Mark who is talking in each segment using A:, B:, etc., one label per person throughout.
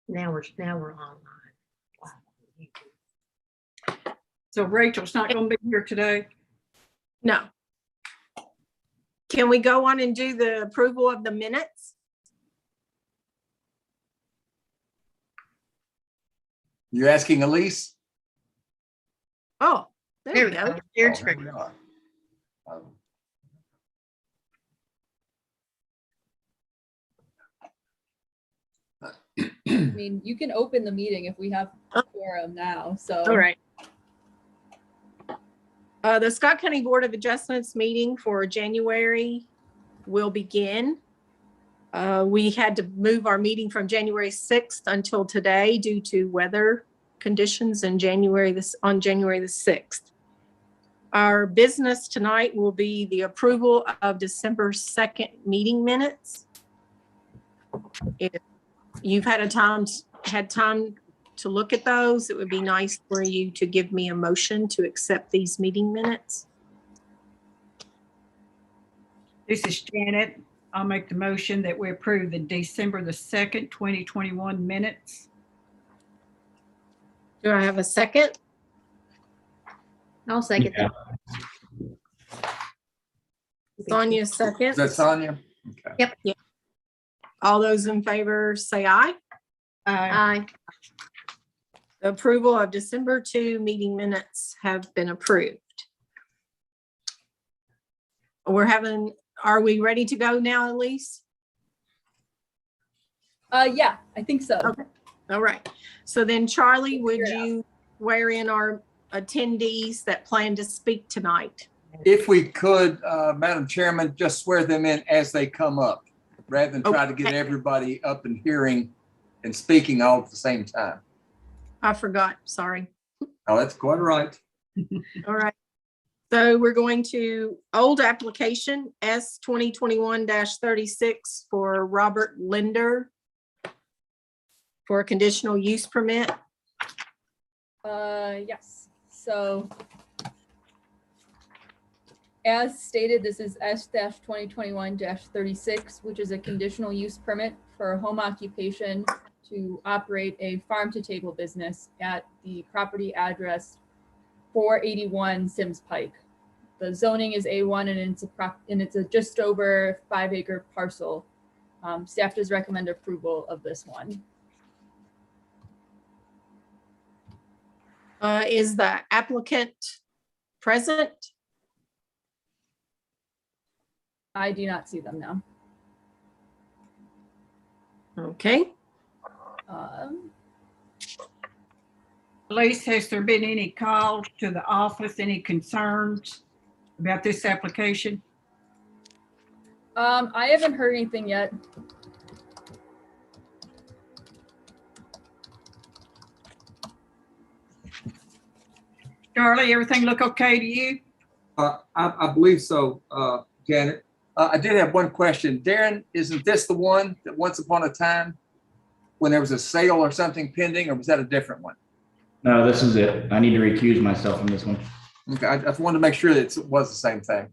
A: Now we're online. Wow.
B: So Rachel's not going to be here today.
C: No. Can we go on and do the approval of the minutes?
D: You're asking Elise?
C: Oh, there we go.
D: Oh, here we are.
E: I mean, you can open the meeting if we have a quorum now, so.
C: All right. The Scott County Board of Adjustments meeting for January will begin. We had to move our meeting from January 6th until today due to weather conditions in January the 6th. Our business tonight will be the approval of December 2nd meeting minutes. If you've had time to look at those, it would be nice for you to give me a motion to accept these meeting minutes.
B: This is Janet. I'll make the motion that we approve the December the 2nd, 2021 minutes.
C: Do I have a second?
A: I'll second that.
C: Sonia
D: Is
C: seconds.
D: that Sonia? Okay.
A: Yep.
C: All those in favor say aye.
A: Aye.
C: The approval of December 2 meeting minutes have been approved. Are we ready to go now, Elise?
E: Yeah, I think so.
C: Okay. All right. So then Charlie, would you swear in our attendees that plan to speak tonight?
D: If we could, Madam Chairman, just swear them in as they come up, rather than try to get
C: Okay.
D: everybody up and hearing and speaking all at the same time.
C: I forgot, sorry.
D: Oh, that's quite right.
C: All right. So we're going to old application S 2021-36 for Robert Linder for a conditional use permit.
E: Yes, so as stated, this is S-2021-36, which is a conditional use permit for a home occupation to operate a farm to table business at the property address 481 Sims Pike. The zoning is A1 and it's a just over 5-acre parcel. Staff does recommend approval of this one.
C: Is the applicant present?
E: I do not see them now.
C: Okay.
B: Elise, has there been any calls to the office, any concerns about this application?
E: I haven't heard anything yet.
B: Charlie, everything look okay to you?
D: I believe so, Janet. I did have one question. Darren, isn't this the one that once upon a time when there was a sale or something pending, or was that a different one?
F: No, this is it. I need to recuse myself from this one.
D: Okay, I just wanted to make sure that it was the same thing.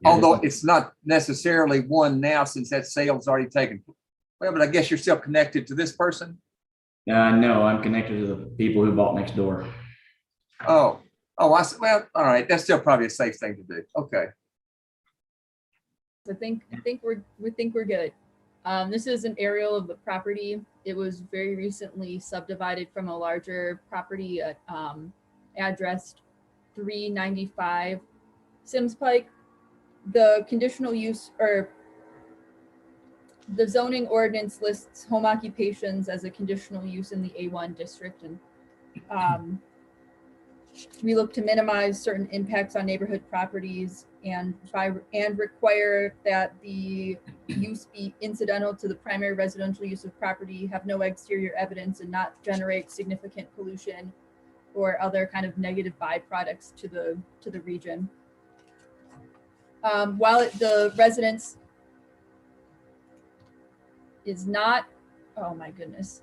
F: Yeah,
D: Although it's not necessarily one now since that sale's already taken. Well, but I guess you're still connected to this person?
F: No, I'm connected to the people who bought next door.
D: Oh, I see. Well, all right. That's still probably a safe thing to do. Okay.
E: I think we're good. This is an aerial of the property. It was very recently subdivided from a larger property at addressed 395 Sims Pike. The conditional use or the zoning ordinance lists home occupations as a conditional use in the A1 district, and we look to minimize certain impacts on neighborhood properties and require that the use be incidental to the primary residential use of property, have no exterior evidence, and not generate significant pollution or other kind of negative byproducts to the region. While the residence is not, oh my goodness.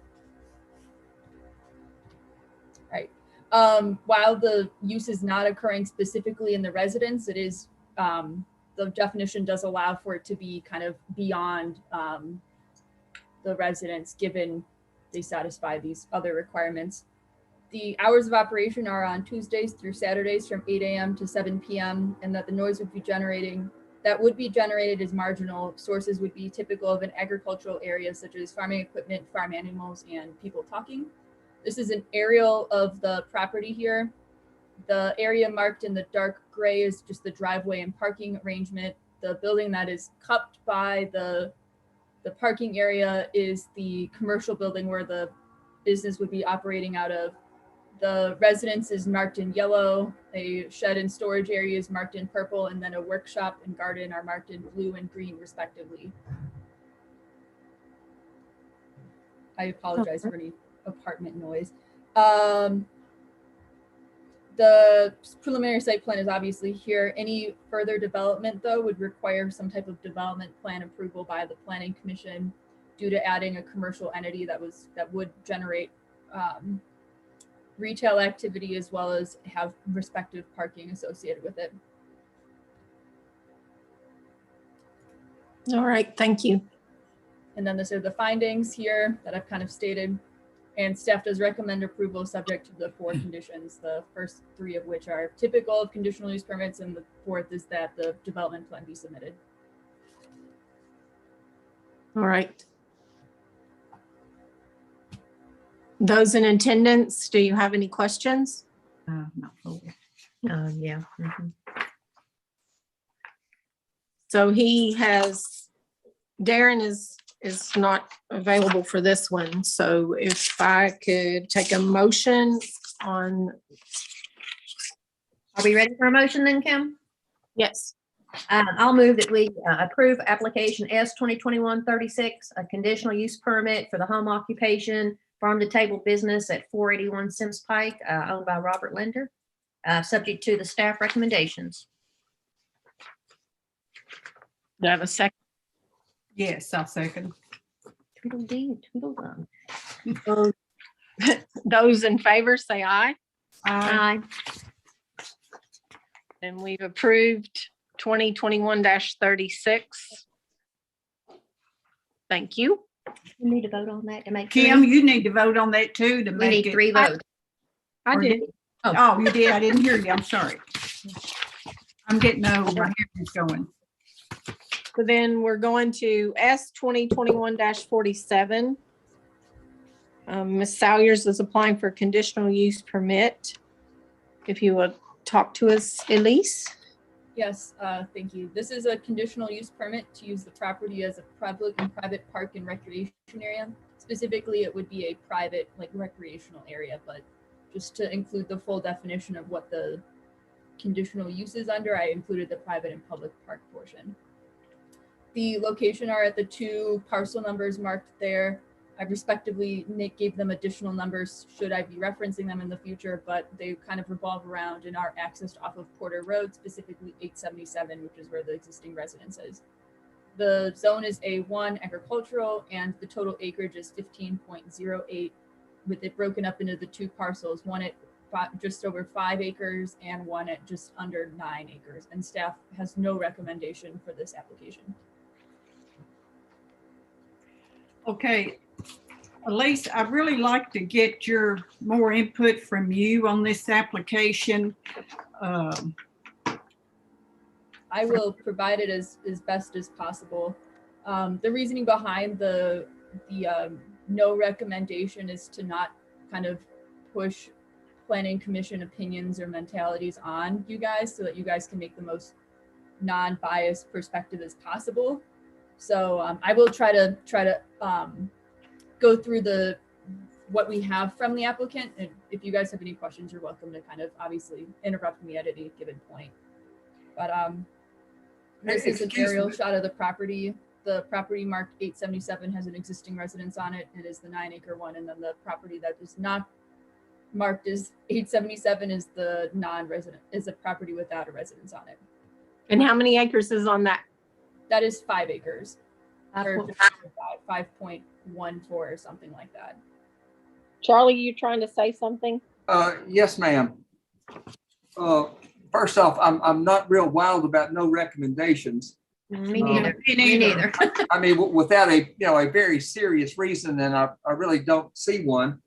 E: Right. While the use is not occurring specifically in the residence, it is the the definition does allow for it to be kind of beyond the residents, given they satisfy these other requirements. The hours of operation are on Tuesdays through Saturdays from 8 a.m. to 7 p.m. and that the noise would be generated as marginal sources would be typical of an agricultural area such as farming equipment, farm animals, and people talking. This is an aerial of the property here. The area marked in the dark gray is just the driveway and parking arrangement. The building that is cupped by the parking area is the commercial building where the business would be operating out of. The residence is marked in yellow, a shed and storage area is marked in purple, and then a workshop and garden are marked in blue and green respectively. I apologize for any apartment noise. The preliminary site plan is obviously here. Any further development, though, would require some type of development plan approval by the Planning Commission due to adding a commercial entity that would generate retail activity as well as have respective parking associated with it.
C: All right, thank you.
E: And then these are the findings here that I've kind of stated. And staff does recommend approval subject to the 4 conditions, the first 3 of which are typical of conditional use permits, and the 4th is that the development plan be submitted.
C: All right. Those in attendance, do you have any questions?
B: Not full.
A: Yeah. Mhm.
C: So Darren is not available for this one. So if I could take a motion on,
A: Are we ready for a motion then, Kim?
C: yes,
A: I'll move that we approve application S 2021-36, a conditional use permit for the home occupation farm to table business at 481 Sims Pike, owned by Robert Linder, subject to the staff recommendations.
C: do I have a second?
B: Yes, I'll second.
A: Tweedledee, tweedledum.
C: Those in favor say aye.
A: Aye.
C: And we've approved 2021-36. Thank you.
A: We need to vote on that to make.
B: Kim, you need to vote on that too to
A: We
B: make
A: need
B: it.
A: 3 votes.
C: I
A: Or
C: did.
B: Oh, you did? I didn't hear you. I'm sorry. I'm getting old. My hair is going.
C: So then we're going to S 2021-47. Ms. Salyers is applying for a conditional use permit. If you would talk to us, Elise.
E: Yes, thank you. This is a conditional use permit to use the property as a public and private park and recreation area. Specifically, it would be a private, like, recreational area, but just to include the full definition of what the conditional use is under, I included the private and public park portion. The location are at the 2 parcel numbers marked there. I respectively gave them additional numbers should I be referencing them in the future, but they kind of revolve around and are accessed off of Porter Road, specifically 877, which is where the existing residence is. The zone is A1 agricultural, and the total acreage is 15.08, with it broken up into the 2 parcels, one at just over 5 acres and one at just under 9 acres. And staff has no recommendation for this application.
B: Okay, Elise, I'd really like to get your more input from you on this application.
E: I will provide it as best as possible. The reasoning behind the no recommendation is to not kind of push planning commission opinions or mentalities on you guys so that you guys can make the most non-biased perspective as possible. So I will try to go through what we have from the applicant. And if you guys have any questions, you're welcome to kind of obviously interrupt me at any given point. But this is an
D: Excuse
E: aerial
D: me.
E: shot of the property. The property marked 877 has an existing residence on it. It is the 9-acre one. And then the property that is not marked as 877 is the non-resident, is a property without a residence on it.
C: And how many acres is on that?
E: That is 5 acres. Or 5.14 or something like that.
C: Charlie, you trying to say something?
D: Yes, ma'am. first off, I'm not real wild about no recommendations.
A: Me neither.
B: Me
A: Me
B: neither.
A: neither.
D: I mean, without a very serious reason, and I really don't see one.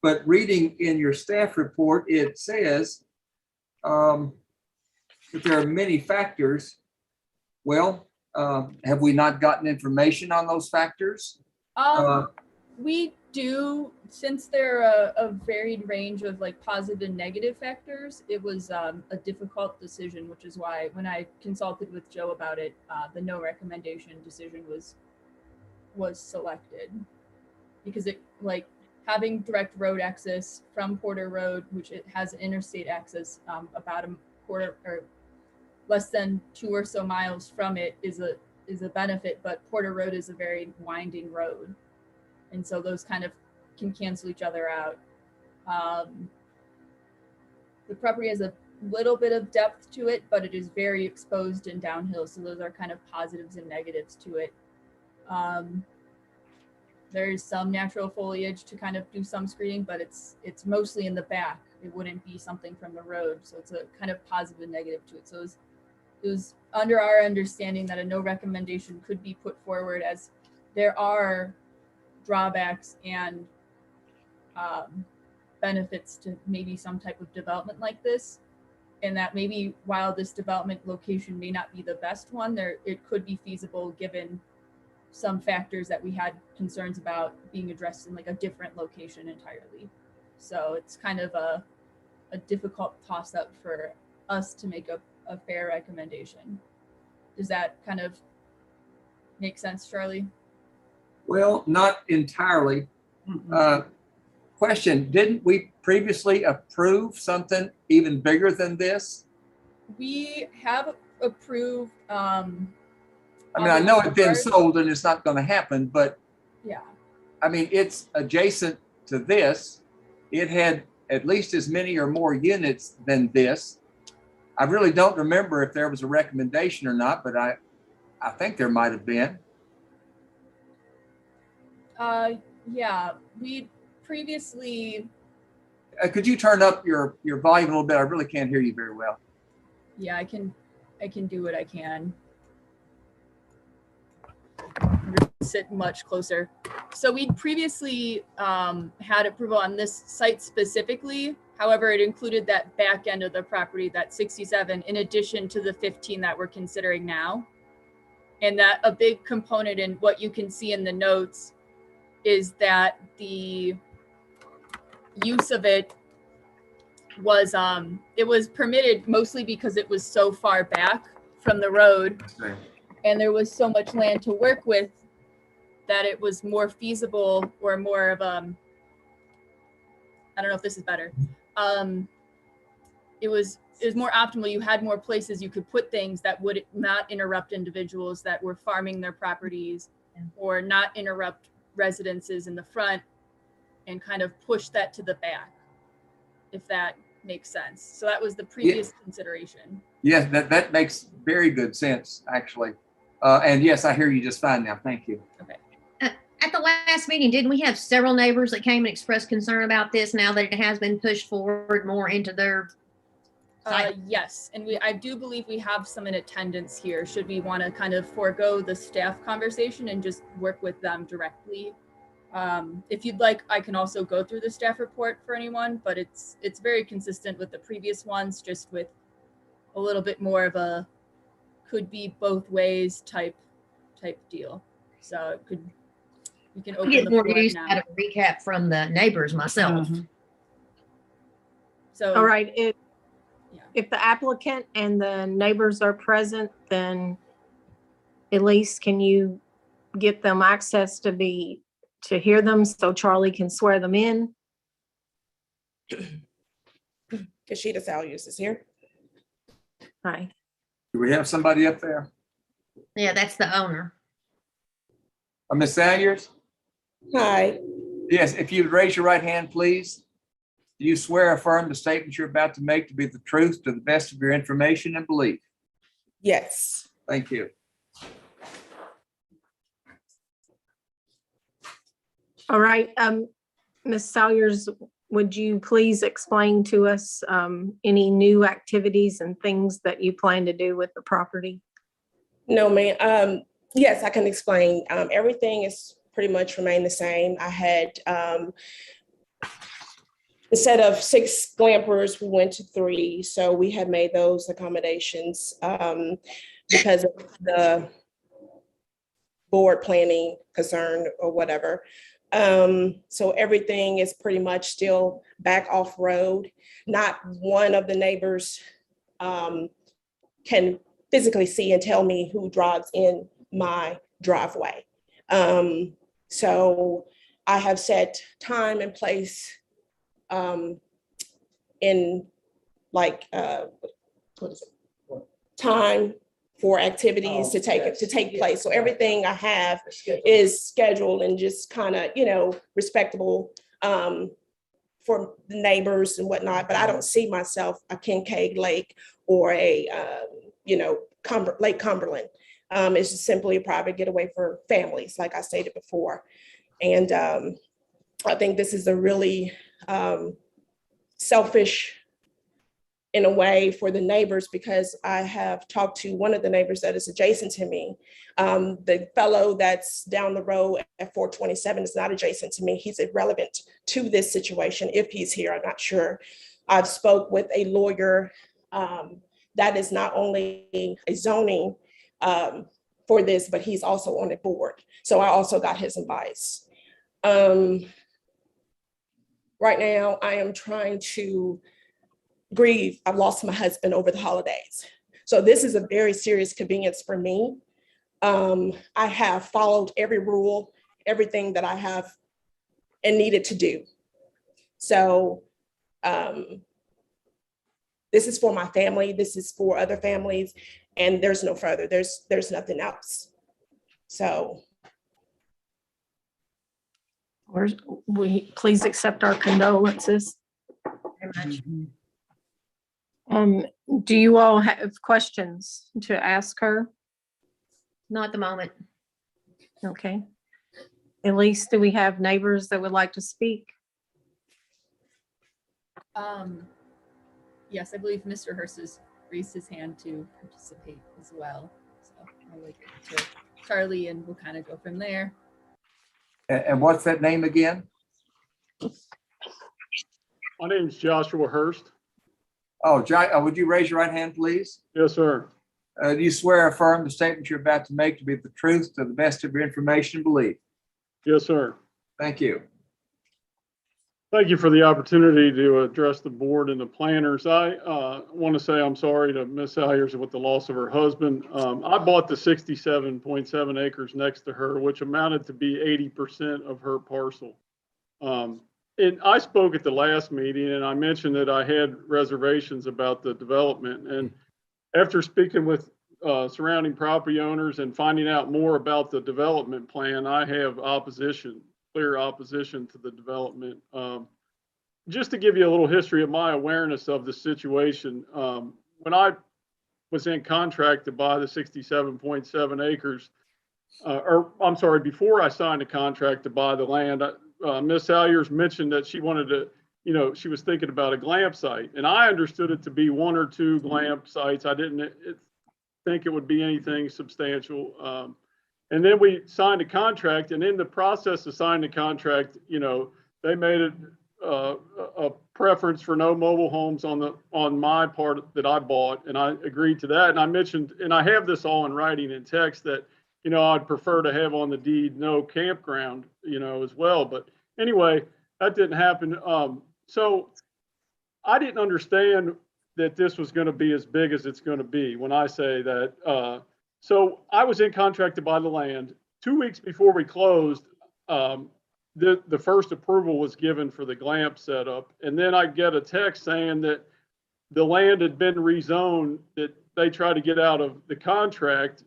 D: But reading in your staff report, it says that there are many factors. Well, have we not gotten information on those factors?
E: We do, since they're a varied range of like positive and negative factors, it was a difficult decision, which is why when I consulted with Joe about it, the no recommendation decision was selected. Because it, like, having direct road access from Porter Road, which it has interstate access about a quarter or less than 2 or so miles from it is a benefit, but Porter Road is a very winding road. And so those kind of can cancel each other out. The property has a little bit of depth to it, but it is very exposed and downhill. So those are kind of positives and negatives to it. There's some natural foliage to kind of do some screening, but it's mostly in the back. It wouldn't be something from the road. So it's a kind of positive and negative to it. So it was under our understanding that a no recommendation could be put forward, as there are drawbacks and benefits to maybe some type of development like this, and that maybe while this development location may not be the best one, it could be feasible given some factors that we had concerns about being addressed in like a different location entirely. So it's kind of a difficult toss up for us to make a fair recommendation. Does that kind of make sense, Charlie?
D: Well, not entirely. Question, didn't we previously approve something even bigger than this?
E: We have approved.
D: I mean, I know it's been sold and it's not going to happen, but
E: yeah,
D: I mean, it's adjacent to this. It had at least as many or more units than this. I really don't remember if there was a recommendation or not, but I think there might have been.
E: Yeah, we previously.
D: Could you turn up your volume a little bit? I really can't hear you very well.
E: Yeah, I can do what I can. Sit much closer. So we previously had approval on this site specifically. However, it included that back end of the property, that 67, in addition to the 15 that we're considering now. And that a big component in what you can see in the notes is that the use of it was permitted mostly because it was so far back from the road and there was so much land to work with that it was more feasible or more of I don't know if this is better. It was more optimal. You had more places you could put things that would not interrupt individuals that were farming their properties or not interrupt residences in the front and kind of push that to the back, if that makes sense. So that was the previous consideration.
D: Yes, that makes very good sense, actually. And yes, I hear you just fine now. Thank you.
E: Okay.
A: At the last meeting, didn't we have several neighbors that came and expressed concern about this now that it has been pushed forward more into their site?
E: Yes, and I do believe we have some in attendance here. Should we want to kind of forego the staff conversation and just work with them directly? If you'd like, I can also go through the staff report for anyone, but it's very consistent with the previous ones, just with a little bit more of a could be both ways type deal. So we can open
A: get
E: the
A: more
E: floor
A: use
E: now.
A: out of a recap from the neighbors myself.
E: So
C: All right, if the applicant and the neighbors are present, then at least can you get them access to hear them so Charlie can swear them in?
G: Kashida Salyers is here.
C: Hi.
D: Do we have somebody up there?
A: Yeah, that's the owner.
D: Ms. Salyers?
G: Hi.
D: Yes, if you'd raise your right hand, please. Do you swear or affirm the statement you're about to make to be the truth to the best of your information and belief?
G: Yes.
D: Thank you.
C: All right, Ms. Salyers, would you please explain to us any new activities and things that you plan to do with the property?
G: No, ma'am. Yes, I can explain. Everything is pretty much remained the same. I had, instead of 6 glampers, we went to 3. So we had made those accommodations because of the board planning concern or whatever. So everything is pretty much still back off road. Not one of the neighbors can physically see and tell me who drives in my driveway. So I have set time and place in like, what is it? Time for activities to take place. So everything I have is scheduled and just kind of, respectable for the neighbors and whatnot. But I don't see myself a Kincaid Lake or a, Lake Cumberland. It's just simply a private getaway for families, like I stated before. And I think this is a really selfish in a way for the neighbors, because I have talked to one of the neighbors that is adjacent to me. The fellow that's down the road at 427 is not adjacent to me. He's irrelevant to this situation. If he's here, I'm not sure. I've spoke with a lawyer that is not only a zoning for this, but he's also on the board. So I also got his advice. Right now, I am trying to grieve. I've lost my husband over the holidays. So this is a very serious convenience for me. I have followed every rule, everything that I have and needed to do. So this is for my family. This is for other families. And there's no further. There's nothing else. So.
C: We please accept our condolences.
A: Very much.
C: Do you all have questions to ask her?
A: Not at the moment.
C: Okay. Elise, do we have neighbors that would like to speak?
E: Yes, I believe Mr. Hurst has raised his hand to participate as well. So I'll wait to Charlie and we'll kind of go from there.
D: And what's that name again?
H: My name is Joshua Hurst.
D: Oh, would you raise your right hand, please?
H: Yes, sir.
D: Do you swear or affirm the statement you're about to make to be the truth to the best of your information and belief?
H: Yes, sir.
D: Thank you.
H: Thank you for the opportunity to address the board and the planners. I want to say I'm sorry to Ms. Salyers with the loss of her husband. I bought the 67.7 acres next to her, which amounted to be 80% of her parcel. And I spoke at the last meeting and I mentioned that I had reservations about the development. And after speaking with surrounding property owners and finding out more about the development plan, I have clear opposition to the development. Just to give you a little history of my awareness of the situation, when I was in contract to buy the 67.7 acres, or I'm sorry, before I signed a contract to buy the land, Ms. Salyers mentioned that she wanted to, she was thinking about a glamp site, and I understood it to be 1 or 2 glamp sites. I didn't think it would be anything substantial. And then we signed a contract, and in the process of signing the contract, they made it a preference for no mobile homes on my part that I bought, and I agreed to that. And I mentioned, and I have this all in writing in text, that I'd prefer to have on the deed no campground, as well. But anyway, that didn't happen. So I didn't understand that this was going to be as big as it's going to be when I say that. So I was in contract to buy the land. 2 weeks before we closed, the first approval was given for the glamp setup. And then I get a text saying that the land had been rezoned, that they tried to get out of the contract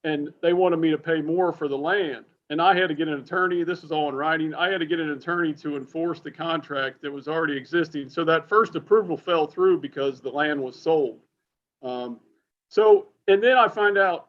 H: and they wanted me to pay more for the land. And I had to get an attorney. This is all in writing. I had to get an attorney to enforce the contract that was already existing. So that first approval fell through because the land was sold. And then I find out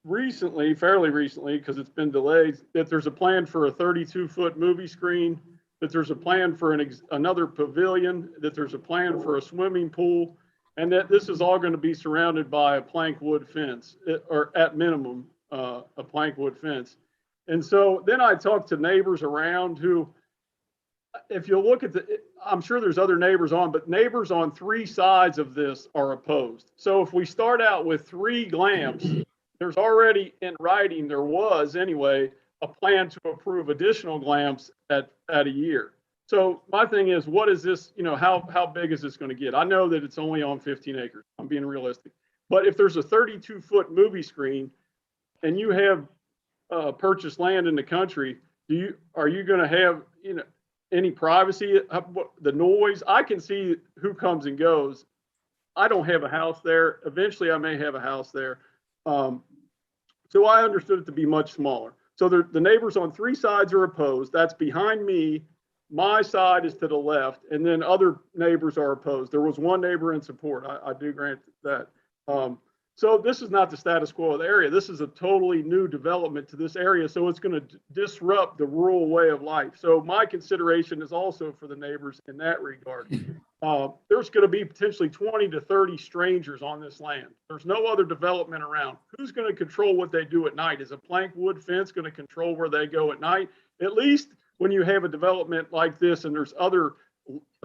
H: fairly recently, because it's been delayed, that there's a plan for a 32-foot movie screen that there's a plan for another pavilion, that there's a plan for a swimming pool, and that this is all going to be surrounded by a plank wood fence, or at minimum, a plank wood fence. And so then I talked to neighbors around who, if you look at I'm sure there's other neighbors on, but neighbors on 3 sides of this are opposed. So if we start out with 3 glamps, there's already in writing, there was anyway, a plan to approve additional glamps at a year. So my thing is, what is this, how big is this going to get? I know that it's only on 15 acres. I'm being realistic. But if there's a 32-foot movie screen and you have purchased land in the country, are you going to have, any privacy? The noise? I can see who comes and goes. I don't have a house there. Eventually, I may have a house there. So I understood it to be much smaller. So the neighbors on 3 sides are opposed. That's behind me. My side is to the left, and then other neighbors are opposed. There was one neighbor in support. I do grant that. So this is not the status quo of the area. This is a totally new development to this area. So it's going to disrupt the rural way of life. So my consideration is also for the neighbors in that regard. There's going to be potentially 20 to 30 strangers on this land. There's no other development around. Who's going to control what they do at night? Is a plank wood fence going to control where they go at night? At least when you have a development like this and there's other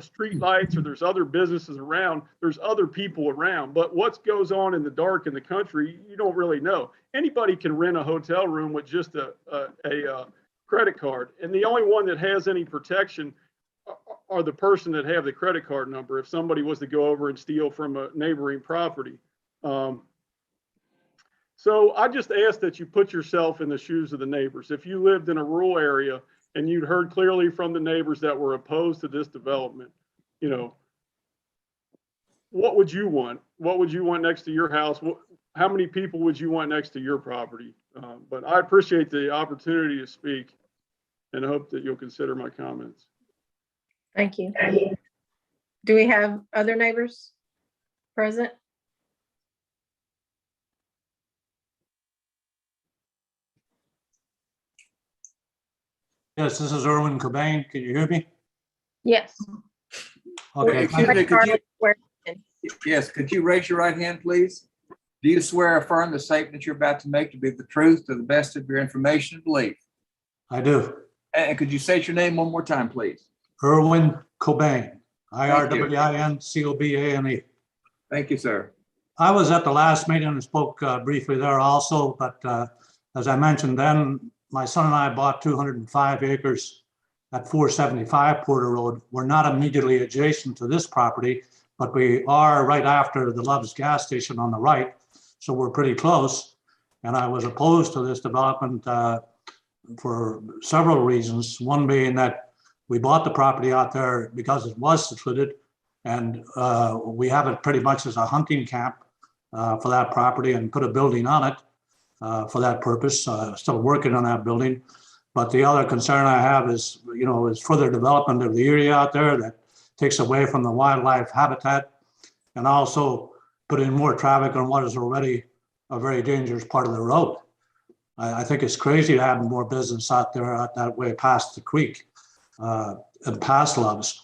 H: street lights or there's other businesses around, there's other people around. But what goes on in the dark in the country, you don't really know. Anybody can rent a hotel room with just a credit card. And the only one that has any protection are the person that have the credit card number if somebody was to go over and steal from a neighboring property. So I just ask that you put yourself in the shoes of the neighbors. If you lived in a rural area and you'd heard clearly from the neighbors that were opposed to this development, what would you want? What would you want next to your house? How many people would you want next to your property? But I appreciate the opportunity to speak and hope that you'll consider my comments.
C: Thank you. Do we have other neighbors present?
I: Yes, this is Erwin Cobain. Can you hear me?
C: Yes.
I: Okay.
D: Excuse me,
C: Yes.
D: could you raise your right hand, please? Do you swear or affirm the statement you're about to make to be the truth to the best of your information and belief?
I: I do.
D: And could you state your name one more time, please?
I: Erwin Cobain, IRWINCOBANE.
D: Thank you, sir.
I: I was at the last meeting and spoke briefly there also, but as I mentioned then, my son and I bought 205 acres at 475 Porter Road. We're not immediately adjacent to this property, but we are right after the Love's gas station on the right. So we're pretty close. And I was opposed to this development for several reasons. One being that we bought the property out there because it was secluded, and we have it pretty much as a hunting camp for that property and put a building on it for that purpose. Still working on that building. But the other concern I have is, is further development of the area out there that takes away from the wildlife habitat and also put in more traffic on what is already a very dangerous part of the road. I think it's crazy to have more business out there out that way past the creek and past Love's.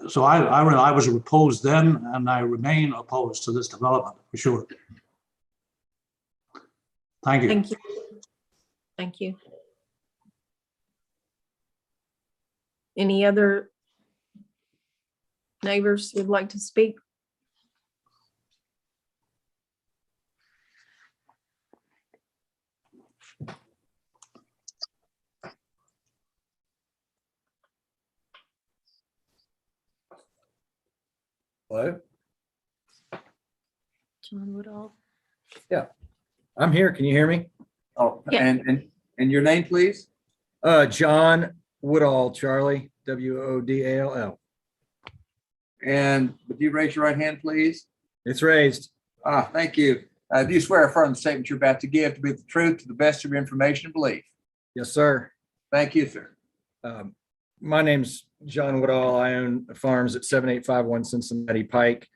I: So I was opposed then, and I remain opposed to this development for sure. Thank you.
C: Thank you. Thank you. Any other neighbors who'd like to speak?
J: Hello?
C: John Woodall.
J: I'm here. Can you hear me?
D: Oh,
C: Yeah.
D: and your name, please?
J: John Woodall, Charlie, Woodall.
D: And would you raise your right hand, please?
J: It's raised.
D: Thank you. Do you swear or affirm the statement you're about to give to be the truth to the best of your information and belief?
J: Yes, sir.
D: Thank you, sir.
J: My name's John Woodall. I own farms at 7851 Cincinnati Pike.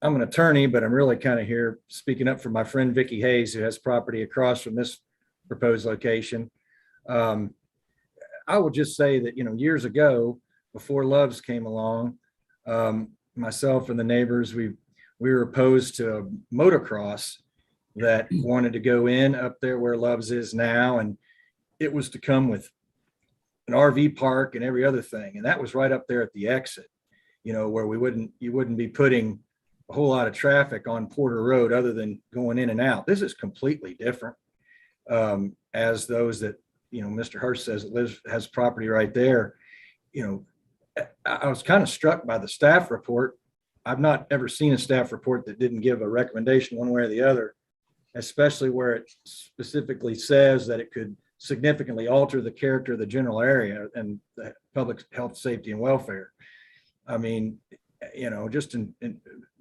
J: I'm an attorney, but I'm really kind of here speaking up for my friend Vicky Hayes, who has property across from this proposed location. I I will just say that, years ago, before Love's came along, myself and the neighbors, we were opposed to a motocross that wanted to go in up there where Love's is now. And it was to come with an RV park and every other thing. And that was right up there at the exit, where you wouldn't be putting a whole lot of traffic on Porter Road other than going in and out. This is completely different. As those that, Mr. Hurst says has property right there. I was kind of struck by the staff report. I've not ever seen a staff report that didn't give a recommendation one way or the other, especially where it specifically says that it could significantly alter the character of the general area and the public health, safety, and welfare. I mean, just in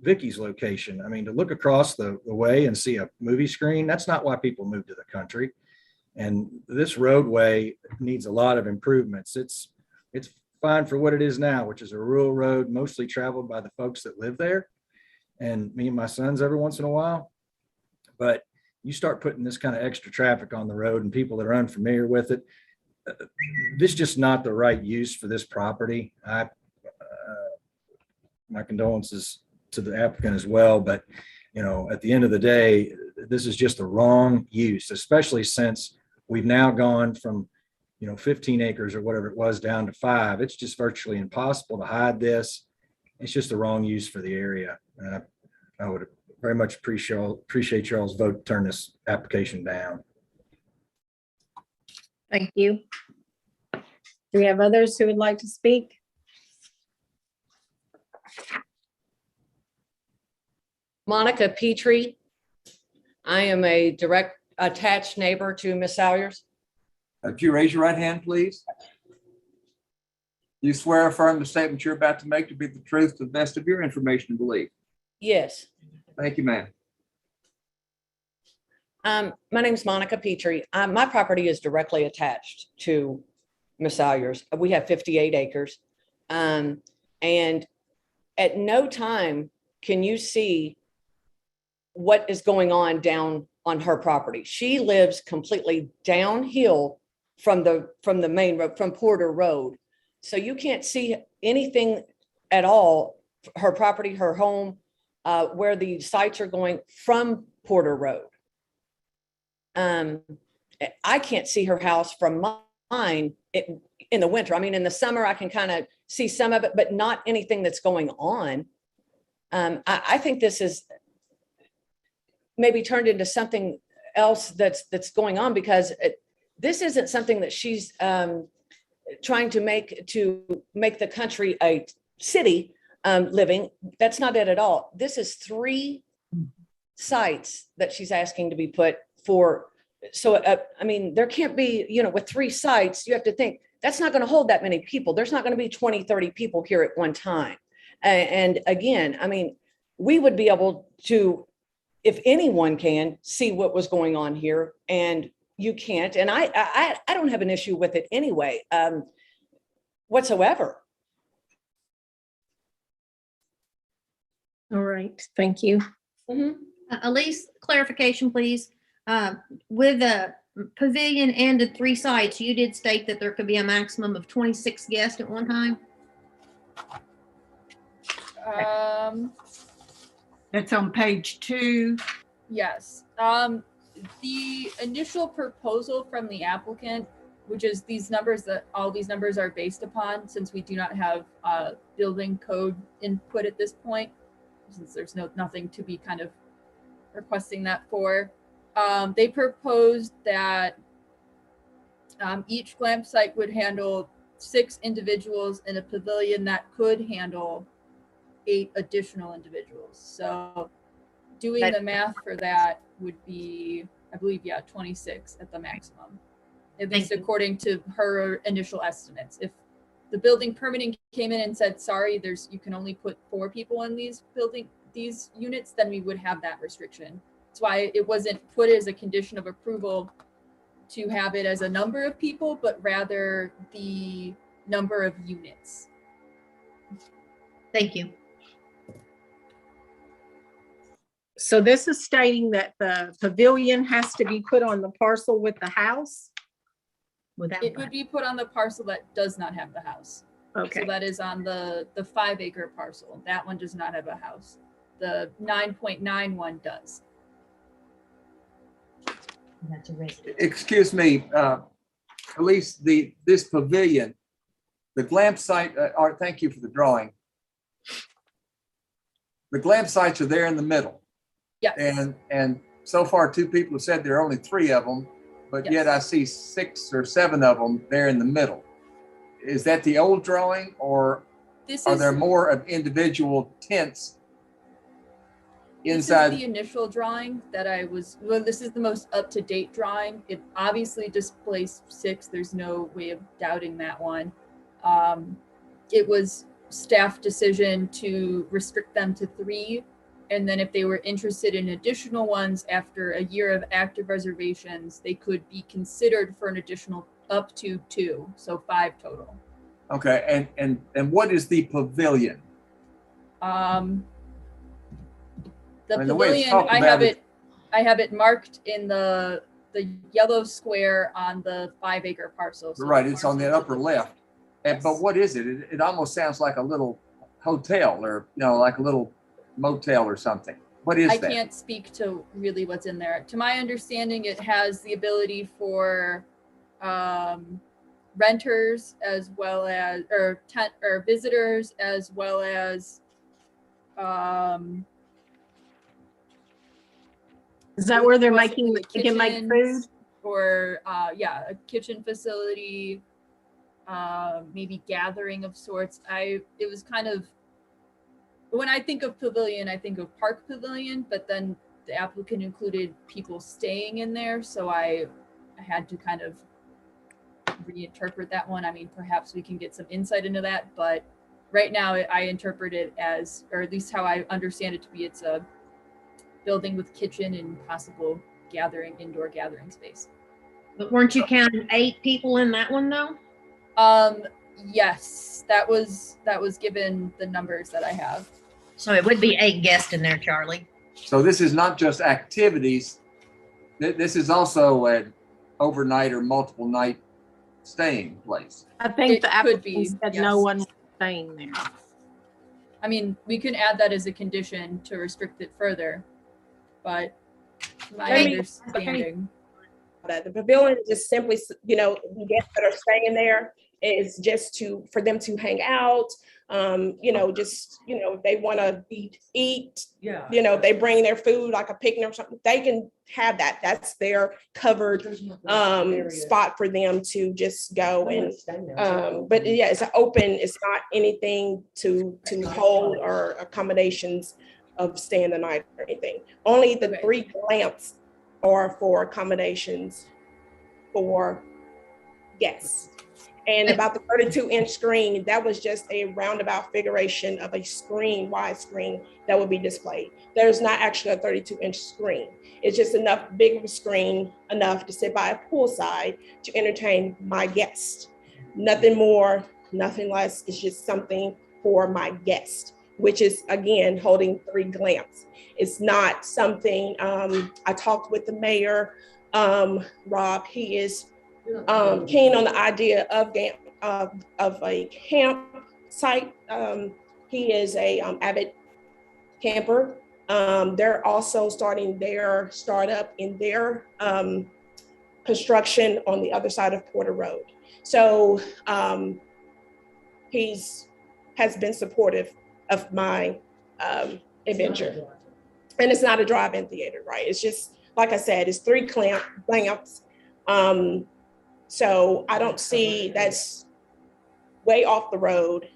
J: Vicky's location, I mean, to look across the way and see a movie screen, that's not why people move to the country. And this roadway needs a lot of improvements. It's fine for what it is now, which is a rural road, mostly traveled by the folks that live there, and me and my sons every once in a while. But you start putting this kind of extra traffic on the road and people that are unfamiliar with it, this is just not the right use for this property. My condolences to the applicant as well, but at the end of the day, this is just the wrong use, especially since we've now gone from 15 acres or whatever it was down to 5. It's just virtually impossible to hide this. It's just the wrong use for the area. And I would very much appreciate y'all's vote to turn this application down.
C: Thank you. Do we have others who would like to speak?
K: Monica Petrie. I am a direct attached neighbor to Miss Salyers.
D: If you raise your right hand, please. You swear or affirm the statement you're about to make to be the truth to the best of your information and belief.
K: Yes.
D: Thank you, ma'am.
K: My name is Monica Petrie. My property is directly attached to Miss Salyers. We have 58 acres. And at no time can you see what is going on down on her property. She lives completely downhill from the main road, from Porter Road. So you can't see anything at all, her property, her home, where the sites are going from Porter Road. I can't see her house from mine in the winter. I mean, in the summer, I can kind of see some of it, but not anything that's going on. I think this is maybe turned into something else that's going on, because this isn't something that she's trying to make the country a city living. That's not it at all. This is 3 sites that she's asking to be put for. So, I mean, there can't be, with 3 sites, you have to think that's not going to hold that many people. There's not going to be 20, 30 people here at one time. And again, I mean, we would be able to, if anyone can, see what was going on here, and you can't. And I don't have an issue with it anyway, whatsoever.
C: All right, thank you.
A: Elise, clarification, please. With the pavilion and the 3 sites, you did state that there could be a maximum of 26 guests at one time?
B: That's on page 2.
E: Yes. The initial proposal from the applicant, which is these numbers that all these numbers are based upon, since we do not have building code input at this point, since there's nothing to be kind of requesting that for. They proposed that each glamp site would handle 6 individuals in a pavilion that could handle 8 additional individuals. So doing the math for that would be, I believe, 26 at the maximum, at least according to her initial estimates. If the building permitting came in and said, sorry, you can only put 4 people in these units, then we would have that restriction. That's why it wasn't put as a condition of approval to have it as a number of people, but rather the number of units.
A: Thank you.
C: So this is stating that the pavilion has to be put on the parcel with the house?
A: without
E: It would
A: that?
E: be put on the parcel that does not have the house.
A: Okay,
E: So that is on the 5-acre parcel. That one does not have a house. The 9.91 does.
A: that's a resident.
D: Excuse me, Elise, this pavilion, the glamp site, thank you for the drawing. The glamp sites are there in the middle.
E: Yes.
D: And so far, 2 people have said there are only 3 of them, but yet
E: Yes.
D: I see 6 or 7 of them there in the middle. Is that the old drawing, or
E: This
D: are
E: is
D: there more of individual tents
E: This
D: inside?
E: is the initial drawing that this is the most up-to-date drawing. It obviously displays 6. There's no way of doubting that one. It was staff decision to restrict them to 3. And then if they were interested in additional ones after a year of active reservations, they could be considered for an additional up to 2, so 5 total.
D: Okay, and what is the pavilion?
E: The
D: I mean, the way it's
E: pavilion,
D: talked
E: I
D: about
E: have it marked in the yellow square on the 5-acre parcel. So
D: Right,
E: the
D: it's on the
E: parcel
D: upper
E: to the-
D: left.
E: Yes.
D: But what is it? It almost sounds like a little hotel, or, like a little motel or something. What is
E: I
D: that?
E: can't speak to really what's in there. To my understanding, it has the ability for renters as well as or visitors, as well as
C: Is that where they're
E: possibly
C: making, they can make food?
E: kitchens, or a kitchen facility, maybe gathering of sorts. It was kind of, when I think of pavilion, I think of park pavilion, but then the applicant included people staying in there, so I had to kind of reinterpret that one. I mean, perhaps we can get some insight into that, but right now I interpret it as, or at least how I understand it to be, it's a building with kitchen and possible indoor gathering space.
A: But weren't you counting 8 people in that one though?
E: Yes, that was given the numbers that I have.
A: So it would be 8 guests in there, Charlie.
D: So this is not just activities. This is also an overnight or multiple night staying place.
C: I think
E: It
C: the
E: could be,
C: applicant said
E: yes.
C: no one was staying there.
E: I mean, we can add that as a condition to restrict it further, but my
G: Let me-
E: understanding.
G: That the pavilion is just simply, the guests that are staying there is just for them to hang out. If they want to eat, if they bring their food, like a picnic or something, they can have that. That's their covered spot for them to just go and, but yeah, it's open. It's not anything to hold or accommodations of staying the night or anything. Only the 3 lamps are for accommodations for guests. And about the 32-inch screen, that was just a roundabout figuration of a screen, wide screen that would be displayed. There's not actually a 32-inch screen. It's just enough big of a screen, enough to sit by a poolside to entertain my guests. Nothing more, nothing less. It's just something for my guest, which is, again, holding 3 lamps. It's not something, I talked with the mayor, Rob, he is keen on the idea of a campsite. He is a avid camper. They're also starting their startup in their construction on the other side of Porter Road. So has been supportive of my adventure. And it's not a drive-in theater, right? It's just, like I said, it's 3 lamps. So I don't see, that's way off the road.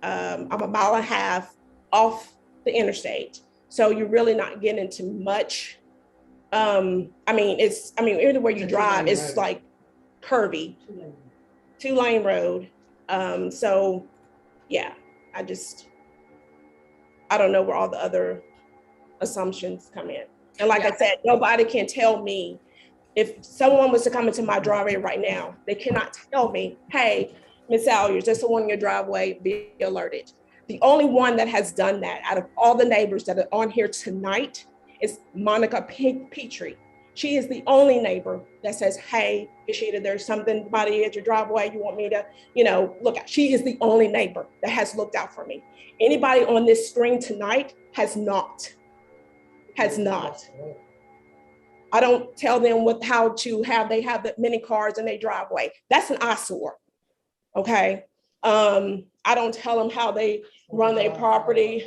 G: I'm 1.5 miles off the interstate. So you're really not getting into much. Everywhere you drive, it's like curvy, 2-lane road. So yeah, I don't know where all the other assumptions come in. And like I said, nobody can tell me. If someone was to come into my driveway right now, they cannot tell me, hey, Miss Salyers, there's someone in your driveway, be alerted. The only one that has done that out of all the neighbors that are on here tonight is Monica Petrie. She is the only neighbor that that says, hey, Ishita, there's somebody at your driveway you want me to, look at. She is the only neighbor that has looked out for me. Anybody on this screen tonight has not. I don't tell them how they have the many cars in their driveway. That's an eyesore. Okay. I don't tell them how they run their property.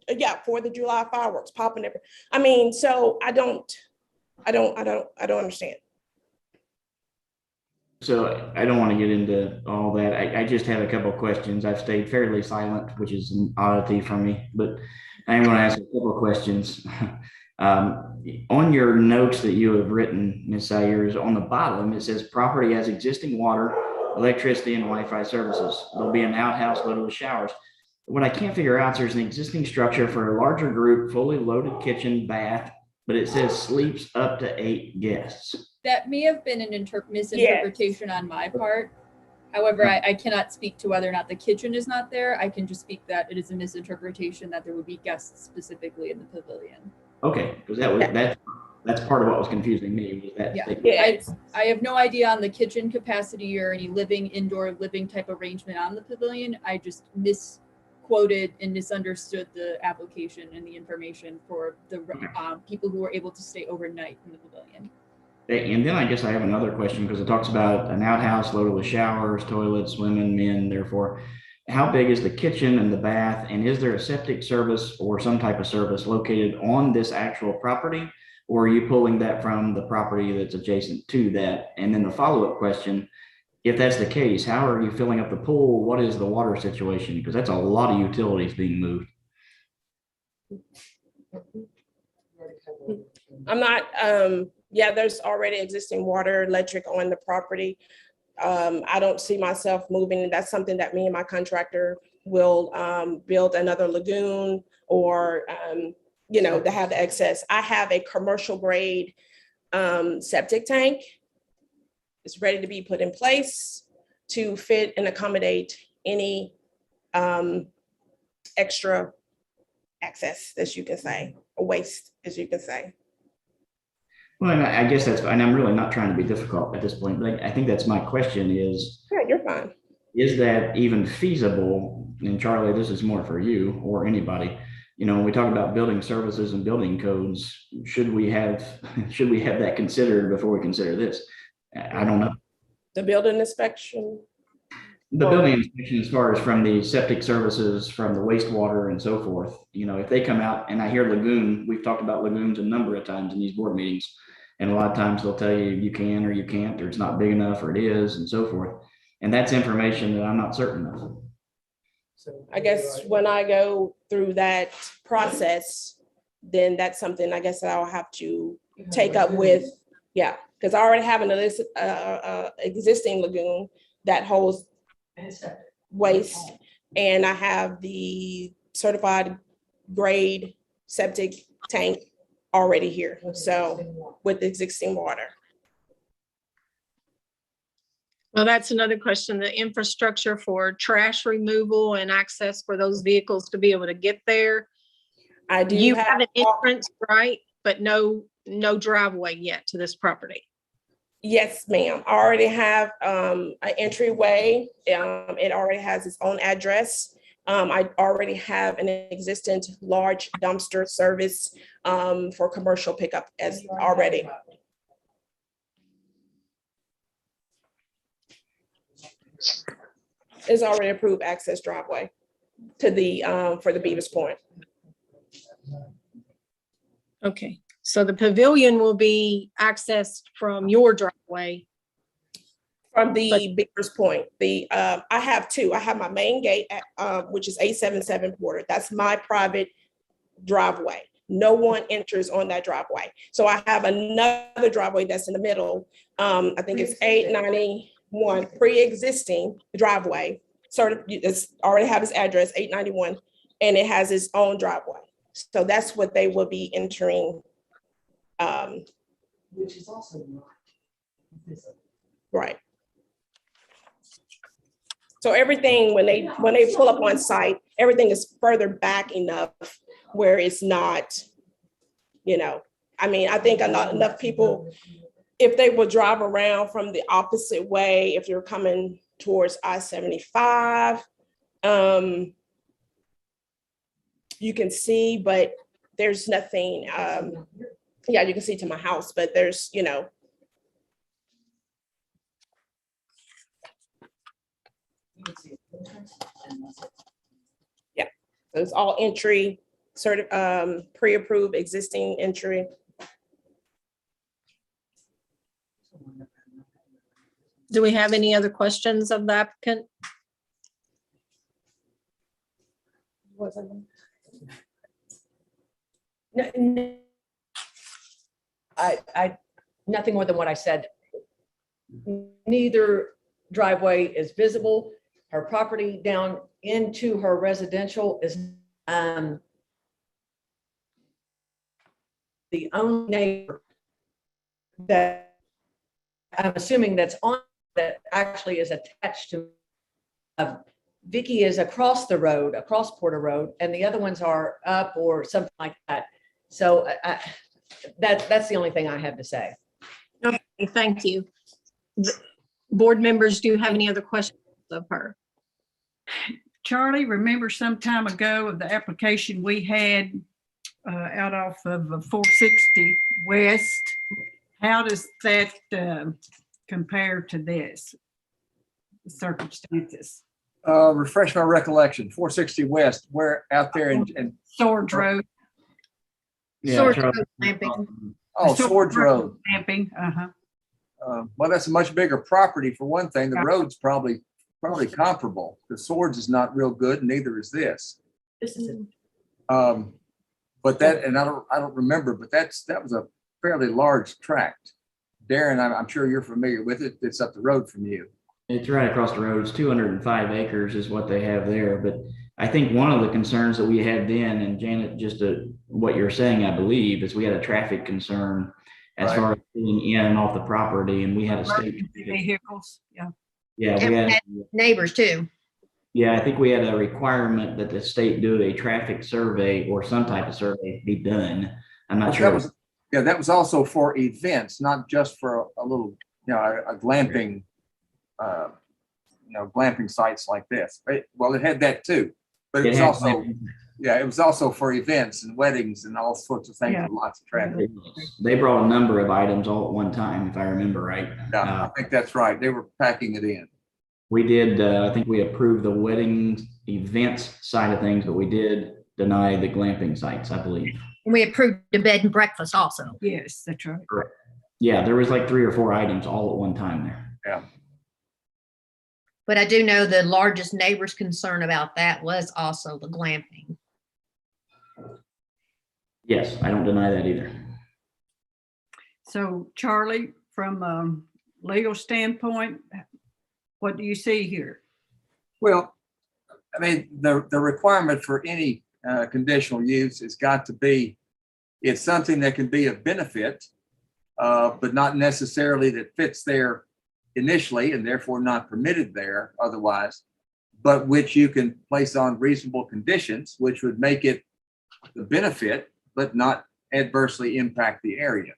G: Yeah, 4th of July fireworks popping every. I mean, so I don't understand.
F: So I don't want to get into all that. I just have a couple of questions. I've stayed fairly silent, which is an oddity for me, but I'm going to ask a couple of questions. On your notes that you have written, Ms. Sayers, on the bottom, it says property has existing water, electricity, and Wi-Fi services. There'll be an outhouse loaded with showers. What I can't figure out is there's an existing structure for a larger group, fully loaded kitchen, bath, but it says sleeps up to 8 guests.
E: That may have been an misinterpretation on my part. However, I cannot speak to whether or not the kitchen is not there. I can just speak that it is a misinterpretation that there would be guests specifically in the pavilion.
F: Okay, because that's part of what was confusing me. Was that
E: I have no idea on the kitchen capacity or any indoor living type arrangement on the pavilion. I just misquoted and misunderstood the application and the information for the people who were able to stay overnight in the pavilion.
F: And then I guess I have another question, because it talks about an outhouse loaded with showers, toilets, women, men, therefore. How big is the kitchen and the bath? And is there a septic service or some type of service located on this actual property? Or are you pulling that from the property that's adjacent to that? And then the follow-up question, if that's the case, how are you filling up the pool? What is the water situation? Because that's a lot of utilities being moved.
G: I'm not, there's already existing water, electric on the property. I don't see myself moving. That's something that me and my contractor will build another lagoon or, to have the excess. I have a commercial grade septic tank. It's ready to be put in place to fit and accommodate any extra access, as you can say, or waste, as you can say.
F: Well, and I guess and I'm really not trying to be difficult at this point, but I think that's my question is.
G: Yeah, you're fine.
F: Is that even feasible? And Charlie, this is more for you or anybody. When we talk about building services and building codes, should we have that considered before we consider this? I don't know.
G: The building inspection.
F: The building inspection, as far as from the septic services, from the wastewater and so forth, if they come out and I hear lagoon, we've talked about lagoons a number of times in these board meetings. And a lot of times they'll tell you you can or you can't, or it's not big enough, or it is, and so forth. And that's information that I'm not certain of.
G: I guess when I go through that process, then that's something I guess that I'll have to take up with, because I already have an existing lagoon that holds waste, and I have the certified grade septic tank already here. So with existing water.
C: Well, that's another question, the infrastructure for trash removal and access for those vehicles to be able to get there.
G: I do.
C: You have an entrance, right? But no driveway yet to this property.
G: Yes, ma'am. I already have an entryway. It already has its own address. I already have an existing large dumpster service for commercial pickup as already. It's already approved access driveway to the for the Beavers Point.
C: Okay, so the pavilion will be accessed from your driveway.
G: From the Beavers Point. I have two. I have my main gate, which is 877 Porter. That's my private driveway. No one enters on that driveway. So I have another driveway that's in the middle. I think it's 891 pre-existing driveway. It's already have its address, 891, and it has its own driveway. So that's what they will be entering. Which is also not visible. Right. So everything, when they pull up on site, everything is further back enough where it's not, I think not enough people if they will drive around from the opposite way, if you're coming towards I-75, you can see, but there's nothing, yeah, you can see to my house, but there's, you know. Yeah, so it's all entry, pre-approved existing entry.
C: Do we have any other questions of the applicant?
K: Nothing more than what I said. Neither driveway is visible. Her property down into her residential is the only neighbor that I'm assuming that's on that actually is attached to. Vicky is across the road, across Porter Road, and the other ones are up or something like that. So that's the only thing I have to say.
C: Okay, thank you. Board members, do you have any other questions of her?
B: Charlie, remember some time ago of the application we had out off of 460 West? How does that compare to this circumstances?
D: Refresh my recollection, 460 West, where out there in
B: Swords Road.
F: Yeah,
A: Swords
F: Charlie.
A: Road camping.
D: Swords Road.
B: Camping,
D: Well, that's a much bigger property for one thing. The road's probably comparable. The Swords is not real good, neither is this.
K: This is it.
D: But that, and I don't remember, but that was a fairly large tract. Darren, I'm sure you're familiar with it. It's up the road from you.
F: It's right across the road. It's 205 acres is what they have there. But I think one of the concerns that we had then, and Janet, just what you're saying, I believe, is we had a traffic concern as far as getting in and off the property, and we had a state
B: vehicles. Yeah.
F: Yeah,
A: And
F: we
A: we
F: had
A: had neighbors too.
F: Yeah, I think we had a requirement that the state do a traffic survey or some type of survey be done. I'm not sure.
D: That was also for events, not just for a little, a glamping, glamping sites like this. Well, it had that too, but it was also for events and weddings and all sorts of things with lots of traffic.
F: They brought a number of items all at one time, if I remember right.
D: Yeah, I think that's right. They were packing it in.
F: We did, I think we approved the weddings events side of things, but we did deny the glamping sites, I believe.
A: And we approved the bed and breakfast also.
B: Yes, that's right.
F: Correct. Yeah, there was like 3 or 4 items all at one time there.
D: Yeah.
A: But I do know the largest neighbor's concern about that was also the glamping.
F: Yes, I don't deny that either.
B: So Charlie, from a legal standpoint, what do you see here?
D: Well, I mean, the requirement for any conditional use has got to be, it's something that can be of benefit, but not necessarily that fits there initially and therefore not permitted there otherwise, but which you can place on reasonable conditions, which would make it the benefit, but not adversely impact the area.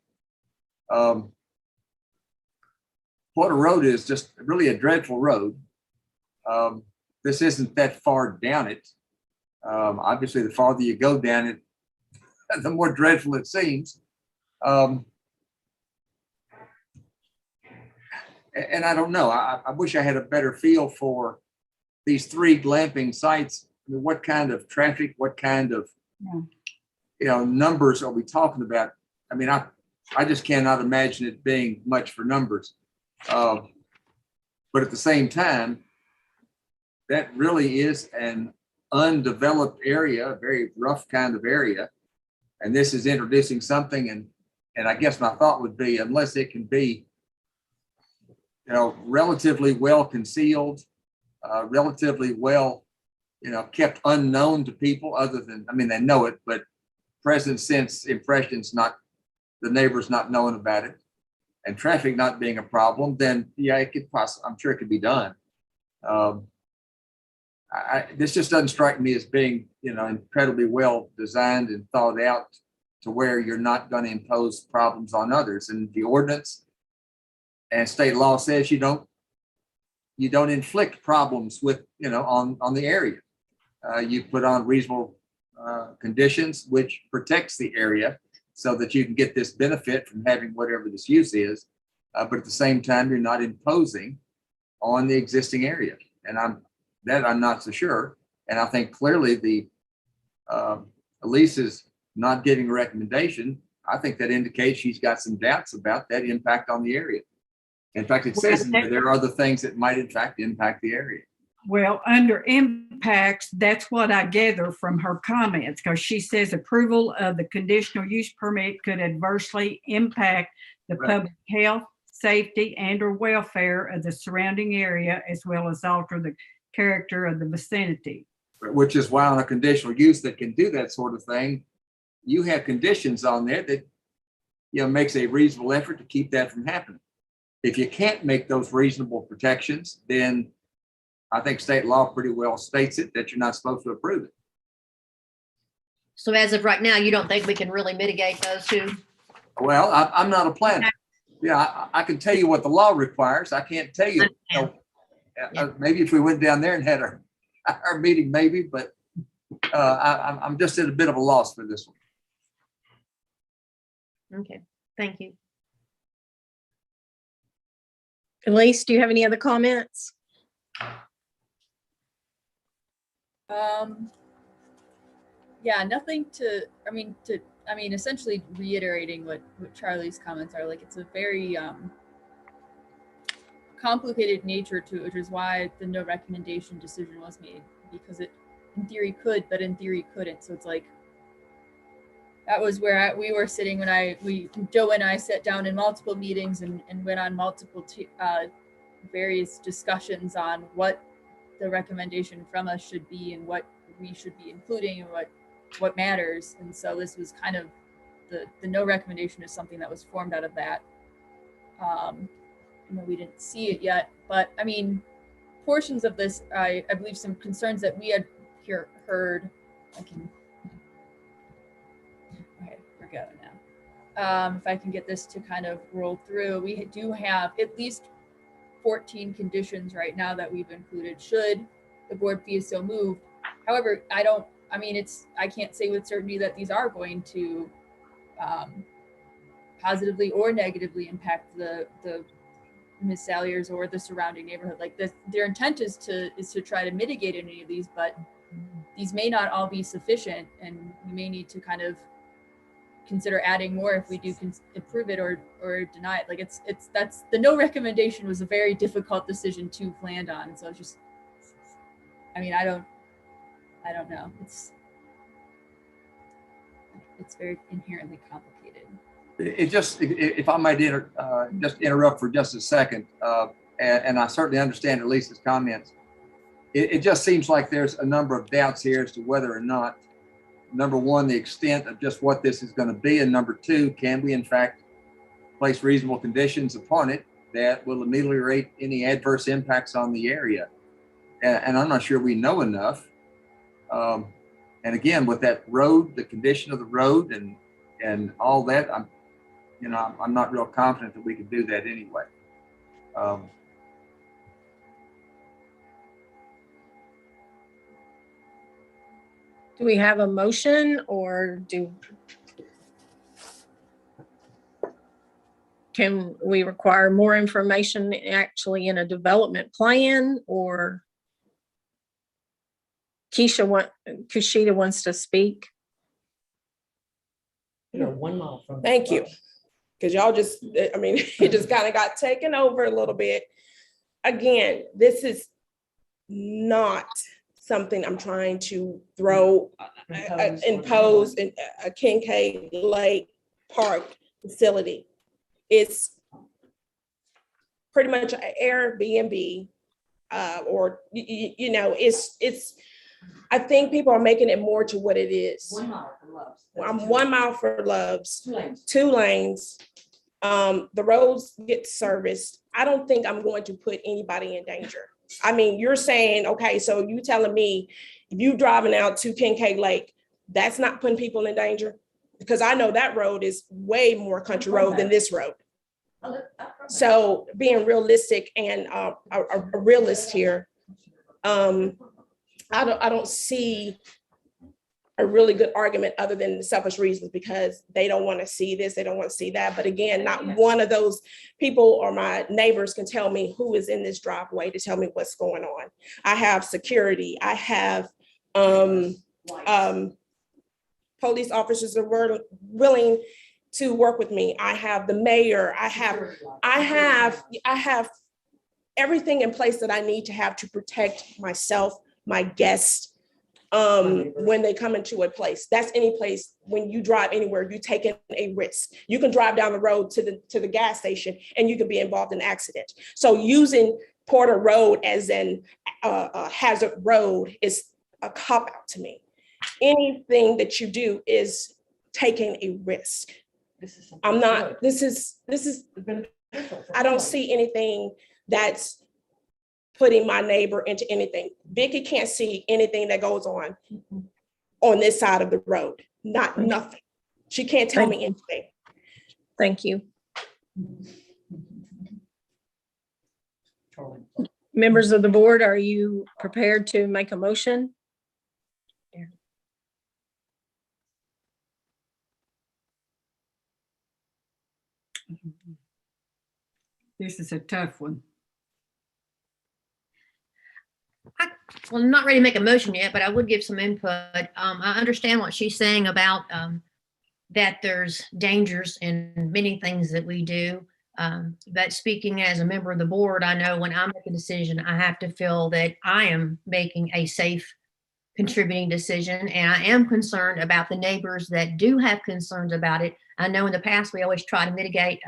D: Porter Road is just really a dreadful road. This isn't that far down it. Obviously, the farther you go down it, the more dreadful it seems. And I don't know. I wish I had a better feel for these 3 glamping sites. I mean, what kind of traffic, what kind of numbers are we talking about? I mean, I just cannot imagine it being much for numbers. But at the same time, that really is an undeveloped area, a very rough kind of area. And this is introducing something, and I guess my thought would be, unless it can be, relatively well concealed, relatively well, kept unknown to people other than, I mean, they know it, but present sense impressions, not the neighbors not knowing about it, and traffic not being a problem, then yeah, it could possibly, I'm sure it could be done. This just doesn't strike me as being, incredibly well designed and thought out to where you're not going to impose problems on others. And the ordinance And state law says you don't inflict problems with, on the area. You put on reasonable conditions, which protects the area so that you can get this benefit from having whatever this use is. But at the same time, you're not imposing on the existing area. And I'm not so sure. And I think clearly the Elise is not getting a recommendation. I think that indicates she's got some doubts about that impact on the area. In fact, it says in there are other things that might in fact impact the area.
B: Well, under impacts, that's what I gather from her comments, because she says approval of the conditional use permit could adversely impact the
D: Right.
B: public health, safety, and or welfare of the surrounding area, as well as alter the character of the vicinity.
D: Which is why on a conditional use that can do that sort of thing, you have conditions on there that, makes a reasonable effort to keep that from happening. If you can't make those reasonable protections, then I think state law pretty well states it that you're not supposed to approve it.
A: So as of right now, you don't think we can really mitigate those two?
D: Well, I'm not a planner. Yeah, I can tell you what the law requires. I can't tell you. Maybe if we went down there and had our meeting, maybe, but I'm just at a bit of a loss for this one.
A: Okay, thank you.
C: Elise, do you have any other comments?
E: Yeah, nothing essentially reiterating what Charlie's comments are. Like, it's a very complicated nature to it, which is why the no recommendation decision was made, because it in theory could, but in theory couldn't. So it's like, that was where we were sitting when Joe and I sat down in multiple meetings and went on multiple various discussions on what the recommendation from us should be and what we should be including and what matters. And so this was kind of the no recommendation is something that was formed out of that. We didn't see it yet, but I mean, portions of this, I believe some concerns that we had heard. We're going now. If I can get this to kind of roll through, we do have at least 14 conditions right now that we've included should the board be so moved. However, I can't say with certainty that these are going to positively or negatively impact the Miss Salyers or the surrounding neighborhood. Like their intent is to try to mitigate any of these, but these may not all be sufficient, and we may need to kind of consider adding more if we do approve it or deny it. Like that's the no recommendation was a very difficult decision to land on. So it's just, I don't know. It's very inherently complicated.
D: If I might just interrupt for just a second, and I certainly understand Elise's comments. It just seems like there's a number of doubts here as to whether or not, number one, the extent of just what this is going to be, and number two, can we in fact place reasonable conditions upon it that will ameliorate any adverse impacts on the area? And I'm not sure we know enough. And again, with that road, the condition of the road and all that, I'm not real confident that we can do that anyway.
C: Do we have a motion, or can we require more information actually in a development plan? Or Kushida wants to speak.
G: Thank you. Because y'all it just kind of got taken over a little bit. Again, this is not something I'm trying to impose in a Kincaid Lake Park facility. It's pretty much an Airbnb, or it's. I think people are making it more to what it is. 1 mile for Loves. I'm 1 mile for Loves. 2 lanes. The roads get serviced. I don't think I'm going to put anybody in danger. I mean, you're saying, okay, so you telling me if you driving out to Kincaid Lake, that's not putting people in danger? Because I know that road is way more country road than this road. So being realistic and a realist here, I don't see a really good argument other than the selfish reasons, because they don't want to see this, they don't want to see that. But again, not one of those people or my neighbors can tell me who is in this driveway to tell me what's going on. I have security. I have police officers that were willing to work with me. I have the mayor. I have everything in place that I need to have to protect myself, my guests, when they come into a place. That's any place. When you drive anywhere, you're taking a risk. You can drive down the road to the gas station and you can be involved in an accident. So using Porter Road as an hazard road is a cop out to me. Anything that you do is taking a risk. I don't see anything that's putting my neighbor into anything. Vicky can't see anything that goes on this side of the road. Nothing. She can't tell me anything.
C: Thank you. Members of the board, are you prepared to make a motion?
B: This is a tough one.
A: Well, I'm not ready to make a motion yet, but I would give some input. I understand what she's saying about that there's dangers in many things that we do. But speaking as a member of the board, I know when I make a decision, I have to feel that I am making a safe contributing decision. And I am concerned about the neighbors that do have concerns about it. I know in the past, we always try to mitigate,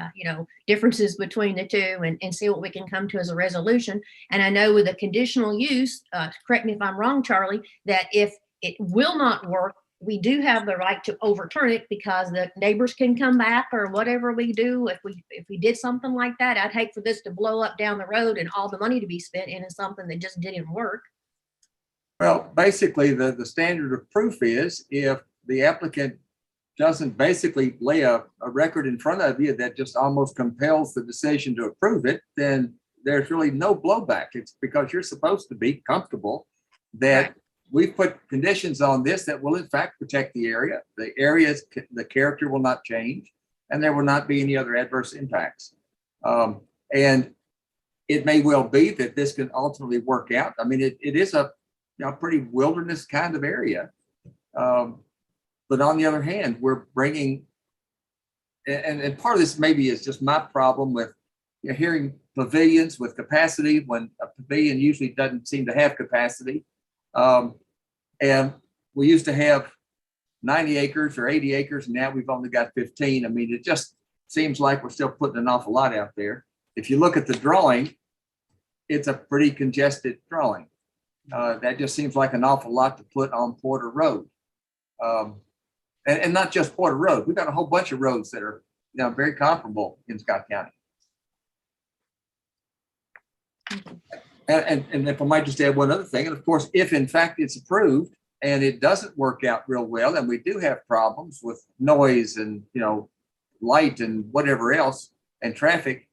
A: differences between the two and see what we can come to as a resolution. And I know with a conditional use, correct me if I'm wrong, Charlie, that if it will not work, we do have the right to overturn it because the neighbors can come back or whatever we do. If we did something like that, I'd hate for this to blow up down the road and all the money to be spent into something that just didn't work.
D: Well, basically, the standard of proof is if the applicant doesn't basically lay a record in front of you that just almost compels the decision to approve it, then there's really no blowback. It's because you're supposed to be comfortable that we've put conditions on this that will in fact protect the area. The character will not change, and there will not be any other adverse impacts. And it may well be that this can ultimately work out. I mean, it is a pretty wilderness kind of area. But on the other hand, we're bringing, and part of this maybe is just my problem with hearing pavilions with capacity when a pavilion usually doesn't seem to have capacity. And we used to have 90 acres or 80 acres, and now we've only got 15. I mean, it just seems like we're still putting an awful lot out there. If you look at the drawing, it's a pretty congested drawing. That just seems like an awful lot to put on Porter Road. And not just Porter Road. We've got a whole bunch of roads that are very comparable in Scott County. And if I might just add one other thing, and of course, if in fact it's approved and it doesn't work out real well, and we do have problems with noise and light and whatever else and traffic,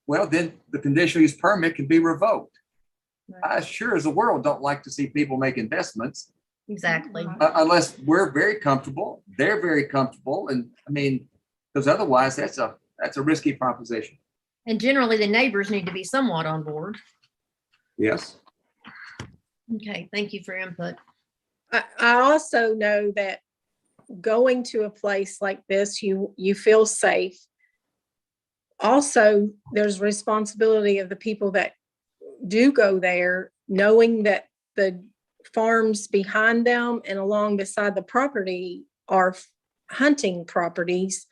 D: well, then the conditional use permit can be revoked. I sure as the world don't like to see people make investments.
A: Exactly.
D: Unless we're very comfortable, they're very comfortable. And I mean, because otherwise that's a risky proposition.
A: And generally the neighbors need to be somewhat on board.
D: Yes.
A: Okay, thank you for your input.
C: I also know that going to a place like this, you feel safe. Also, there's responsibility of the people that do go there, knowing that the farms behind them and along beside the property are hunting properties.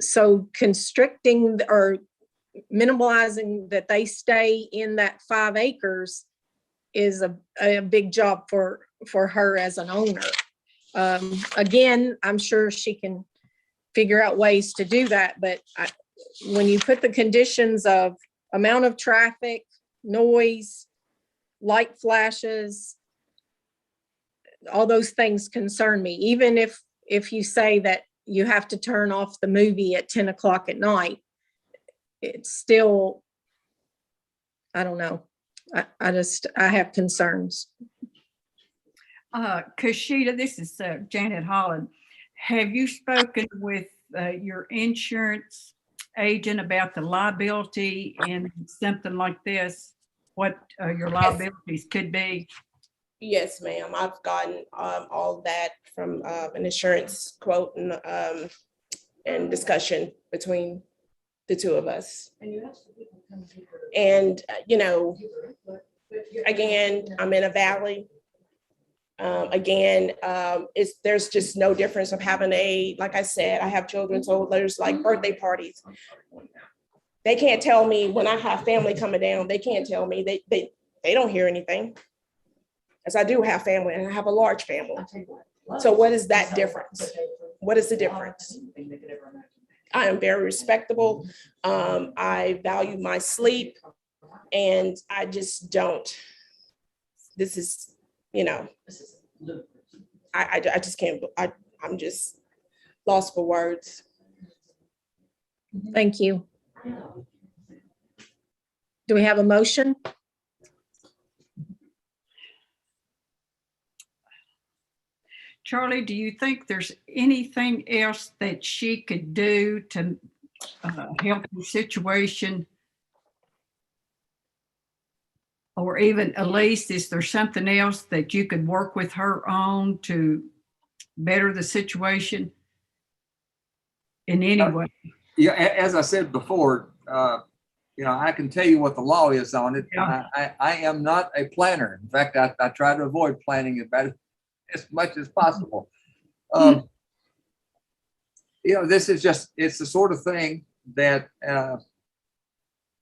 C: So constricting or minimalizing that they stay in that 5 acres is a big job for her as an owner. Again, I'm sure she can figure out ways to do that, but when you put the conditions of amount of traffic, noise, light flashes, all those things concern me. Even if you say that you have to turn off the movie at 10 o'clock at night, it's still, I don't know. I have concerns.
B: Kashida, this is Janet Holland. Have you spoken with your insurance agent about the liability in something like this? What your liabilities could be?
G: Yes, ma'am. I've gotten all that from an insurance quote and discussion between the two of us. And, you know, again, I'm in a valley. Again, there's just no difference of having like I said, I have children, so there's like birthday parties. They can't tell me when I have family coming down, they can't tell me, they don't hear anything. As I do have family and I have a large family. So what is that difference? What is the difference? I am very respectable. I value my sleep and I just don't, this is, you know, I just can't, I'm just lost for words.
C: Thank you. Do we have a motion?
B: Charlie, do you think there's anything else that she could do to help the situation? Or even Elise, is there something else that you could work with her on to better the situation in any way?
D: Yeah, as I said before, you know, I can tell you what the law is on it.
B: Yeah.
D: I am not a planner. In fact, I try to avoid planning about it as much as possible. You know, this is just, it's the sort of thing that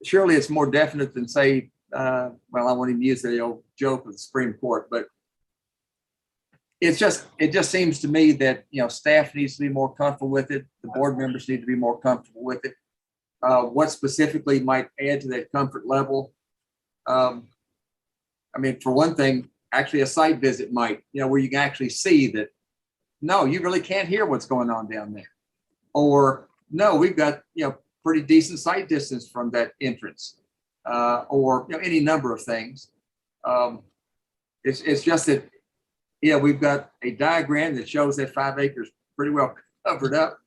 D: surely it's more definite than say, well, I won't even use the old joke of the Supreme Court, but it just seems to me that, you know, staff needs to be more comfortable with it. The board members need to be more comfortable with it. What specifically might add to that comfort level? I mean, for one thing, actually a site visit might, you know, where you can actually see that, no, you really can't hear what's going on down there. Or no, we've got, you know, pretty decent sight distance from that entrance. Or, you know, any number of things. It's just that, yeah, we've got a diagram that shows that 5 acres pretty well covered up.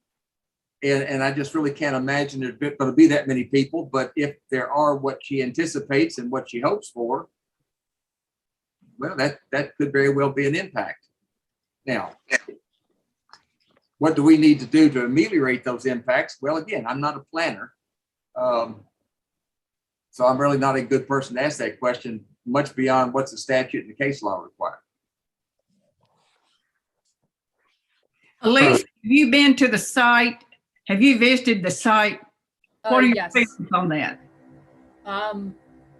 D: And I just really can't imagine there's going to be that many people. But if there are what she anticipates and what she hopes for, well, that could very well be an impact. Now, what do we need to do to ameliorate those impacts? Well, again, I'm not a planner. So I'm really not a good person to ask that question, much beyond what's the statute and the case law require.
B: Elise, have you been to the site? Have you visited the site? What are your
E: Yes.
B: feelings on that?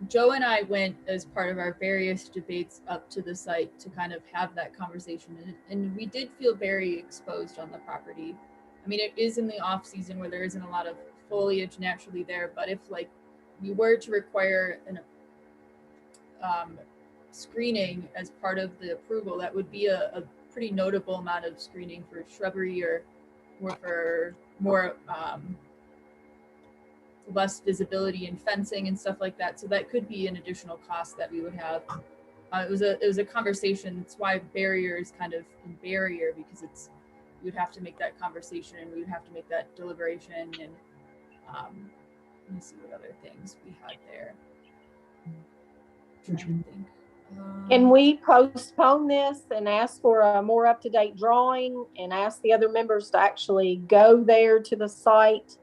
E: Joe and I went as part of our various debates up to the site to kind of have that conversation. And we did feel very exposed on the property. I mean, it is in the off season where there isn't a lot of foliage naturally there, but if like we were to require an screening as part of the approval, that would be a pretty notable amount of screening for shrubbery or for more less visibility and fencing and stuff like that. So that could be an additional cost that we would have. It was a conversation. That's why barrier is kind of a barrier, because it's, you would have to make that conversation and we would have to make that deliberation. And let me see what other things we had there. I'm trying to think.
C: Can we postpone this and ask for a more up-to-date drawing and ask the other members to actually go there to the site?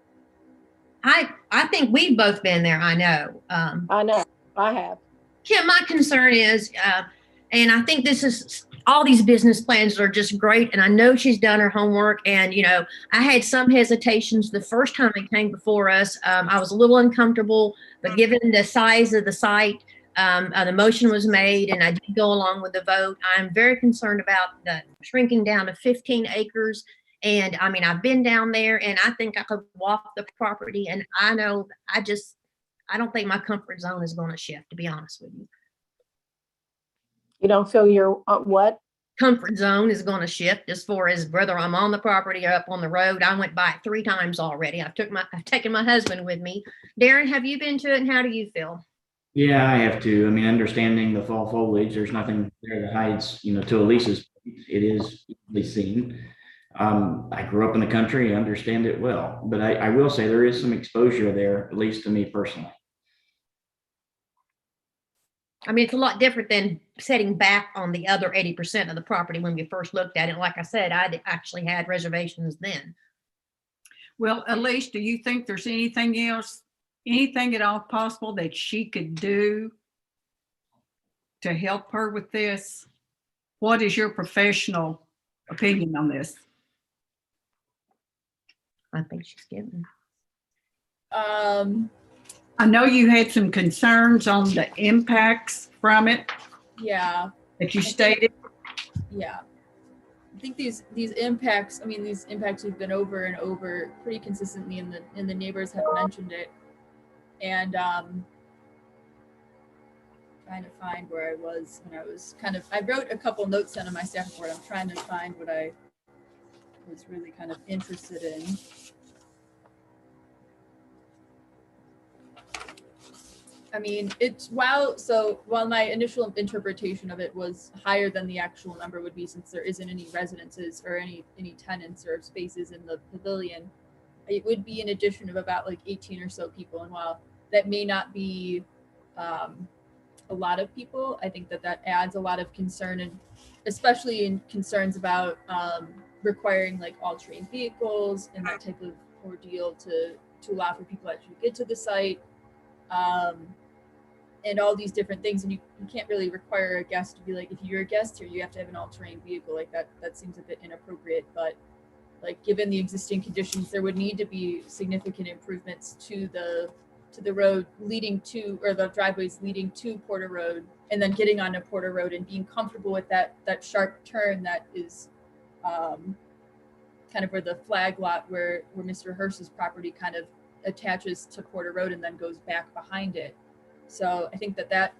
A: I think we've both been there. I know.
C: I know, I have.
A: Kim, my concern is, and I think this is, all these business plans are just great. And I know she's done her homework. And, you know, I had some hesitations the first time it came before us. I was a little uncomfortable, but given the size of the site, the motion was made and I did go along with the vote. I'm very concerned about the shrinking down to 15 acres. And I mean, I've been down there and I think I could walk the property, and I know I don't think my comfort zone is going to shift, to be honest with you.
C: You don't feel your, what?
A: comfort zone is going to shift as far as whether I'm on the property or up on the road. I went by it 3 times already. I've taken my husband with me. Darren, have you been to it and how do you feel?
F: Yeah, I have to. I mean, understanding the fall foliage, there's nothing there that hides, to Elisa's point, it is easily seen. I grew up in the country, I understand it well, but I will say there is some exposure there, at least to me personally.
A: I mean, it's a lot different than setting back on the other 80% of the property when we first looked at it. Like I said, I actually had reservations then.
B: Well, Elise, do you think there's anything else, anything at all possible that she could do to help her with this? What is your professional opinion on this?
A: I think she's given.
B: I know you had some concerns on the impacts from it
E: Yeah,
B: that you stated.
E: yeah. I think these impacts, I mean, these impacts have been over and over pretty consistently, and the neighbors have mentioned it. And trying to find where I was when I was I wrote a couple notes down on my staff report. I'm trying to find what I was really kind of interested in. I mean, while my initial interpretation of it was higher than the actual number would be, since there isn't any residences or any tenants or spaces in the pavilion, it would be an addition of about like 18 or so people. And while that may not be a lot of people, I think that adds a lot of concern, and especially in concerns about requiring like all-terrain vehicles and that type of ordeal to allow for people to actually get to the site. And all these different things, and you can't really require a guest to be like, if you're a guest here, you have to have an all-terrain vehicle. Like that seems a bit inappropriate. But like, given the existing conditions, there would need to be significant improvements to the road leading to, or the driveways leading to Porter Road, and then getting onto Porter Road and being comfortable with that sharp turn that is kind of where the flag lot where Mr. Hurst's property kind of attaches to Porter Road and then goes back behind it. So I think that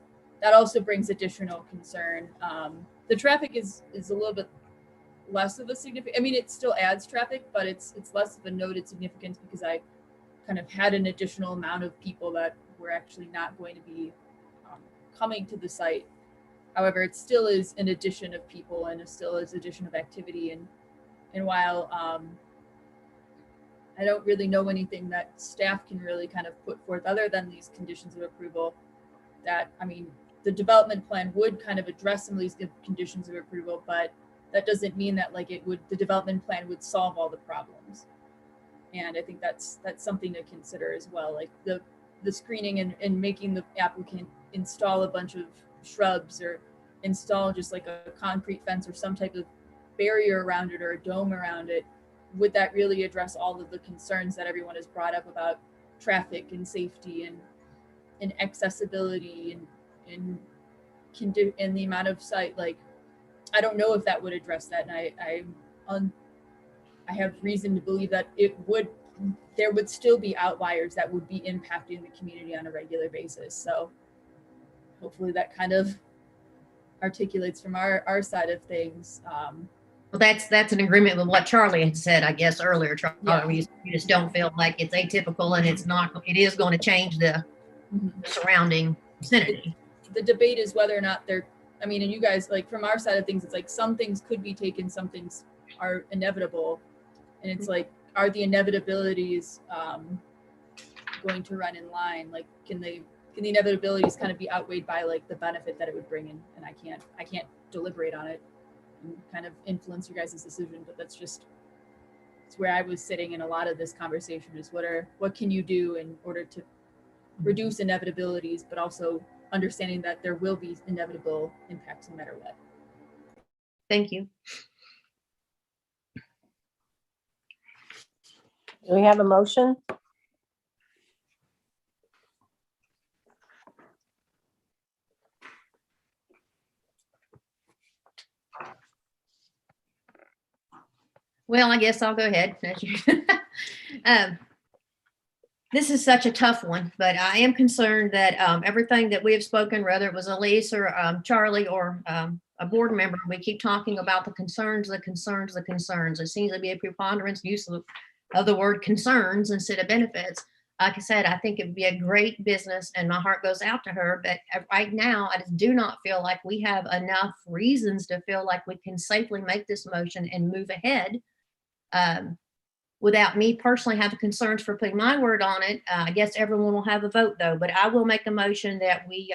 E: also brings additional concern. The traffic is a little bit less of a significant, I mean, it still adds traffic, but it's less of a noted significance because I kind of had an additional amount of people that were actually not going to be coming to the site. However, it still is an addition of people, and it still is addition of activity. And while I don't really know anything that staff can really kind of put forth other than these conditions of approval, that, I mean, the development plan would kind of address some of these conditions of approval, but that doesn't mean that like the development plan would solve all the problems. And I think that's something to consider as well. Like the screening and making the applicant install a bunch of shrubs or install just like a concrete fence or some type of barrier around it or a dome around it. Would that really address all of the concerns that everyone has brought up about traffic and safety and accessibility and the amount of site? Like, I don't know if that would address that. And I have reason to believe that there would still be outliers that would be impacting the community on a regular basis. So hopefully that kind of articulates from our side of things.
A: Well, that's an agreement with what Charlie had said, I guess, earlier. Charlie,
E: Yeah.
A: You just don't feel like it's atypical, and it is going to change the surrounding vicinity.
E: The debate is whether or not and you guys, like, from our side of things, it's like some things could be taken, some things are inevitable. And it's like, are the inevitabilities going to run in line? Like, can the inevitabilities kind of be outweighed by like the benefit that it would bring in? And I can't deliberate on it and kind of influence your guys' decision, but it's where I was sitting in a lot of this conversation is what can you do in order to reduce inevitabilities, but also understanding that there will be inevitable impacts no matter what.
A: Thank you.
L: Do we have a motion?
A: Well, I guess I'll go ahead. This is such a tough one, but I am concerned that everything that we have spoken, whether it was Elise or Charlie or a board member, we keep talking about the concerns, the concerns, the concerns. It seems to be a preponderance use of the word concerns instead of benefits. Like I said, I think it would be a great business and my heart goes out to her. But right now, I just do not feel like we have enough reasons to feel like we can safely make this motion and move ahead. Without me personally having concerns for putting my word on it. I guess everyone will have a vote though, but I will make a motion that we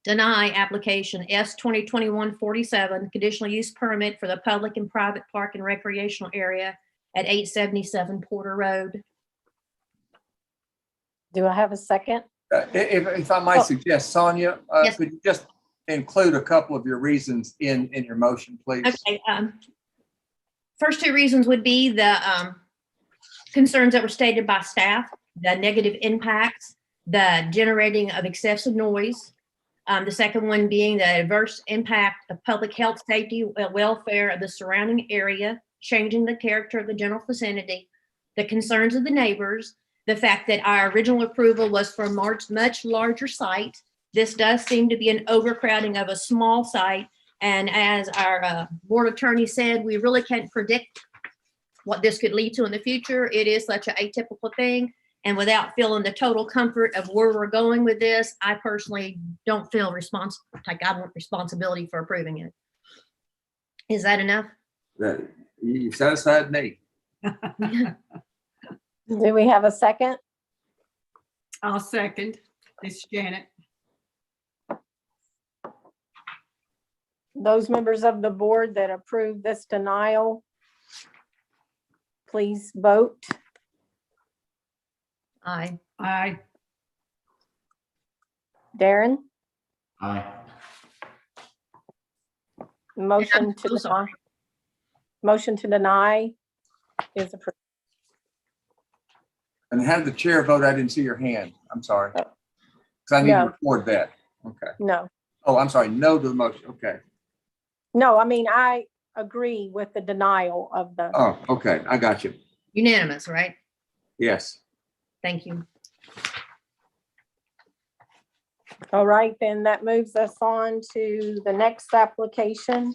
A: deny application S 2021-47 conditional use permit for the public and private park and recreational area at 877 Porter Road.
L: Do I have a second?
D: If I might suggest, Sonia,
A: Yes.
D: could you just include a couple of your reasons in your motion, please?
A: Okay. First two reasons would be the concerns that were stated by staff, the negative impacts, the generating of excessive noise. The second one being the adverse impact of public health, safety, welfare of the surrounding area, changing the character of the general vicinity, the concerns of the neighbors, the fact that our original approval was for a much larger site. This does seem to be an overcrowding of a small site. And as our board attorney said, we really can't predict what this could lead to in the future. It is such an atypical thing. And without feeling the total comfort of where we're going with this, I personally don't feel like I want responsibility for approving it. Is that enough?
D: You satisfied me.
L: Do we have a second?
B: I'll second. This is Janet.
L: Those members of the board that approve this denial, please vote.
A: Aye.
B: Aye.
L: Darren,
F: Aye.
L: motion to
A: so sorry.
L: deny. Motion to deny is approved.
D: And have the chair vote. I didn't see your hand. I'm sorry. Because I need to
L: No.
D: record that. Okay.
L: No,
D: Oh, I'm sorry. No to the motion. Okay.
L: no, I mean, I agree with the denial of the,
D: Oh, okay. I got you.
A: Unanimous, right?
D: Yes.
A: Thank you.
L: all right, then that moves us on to the next application.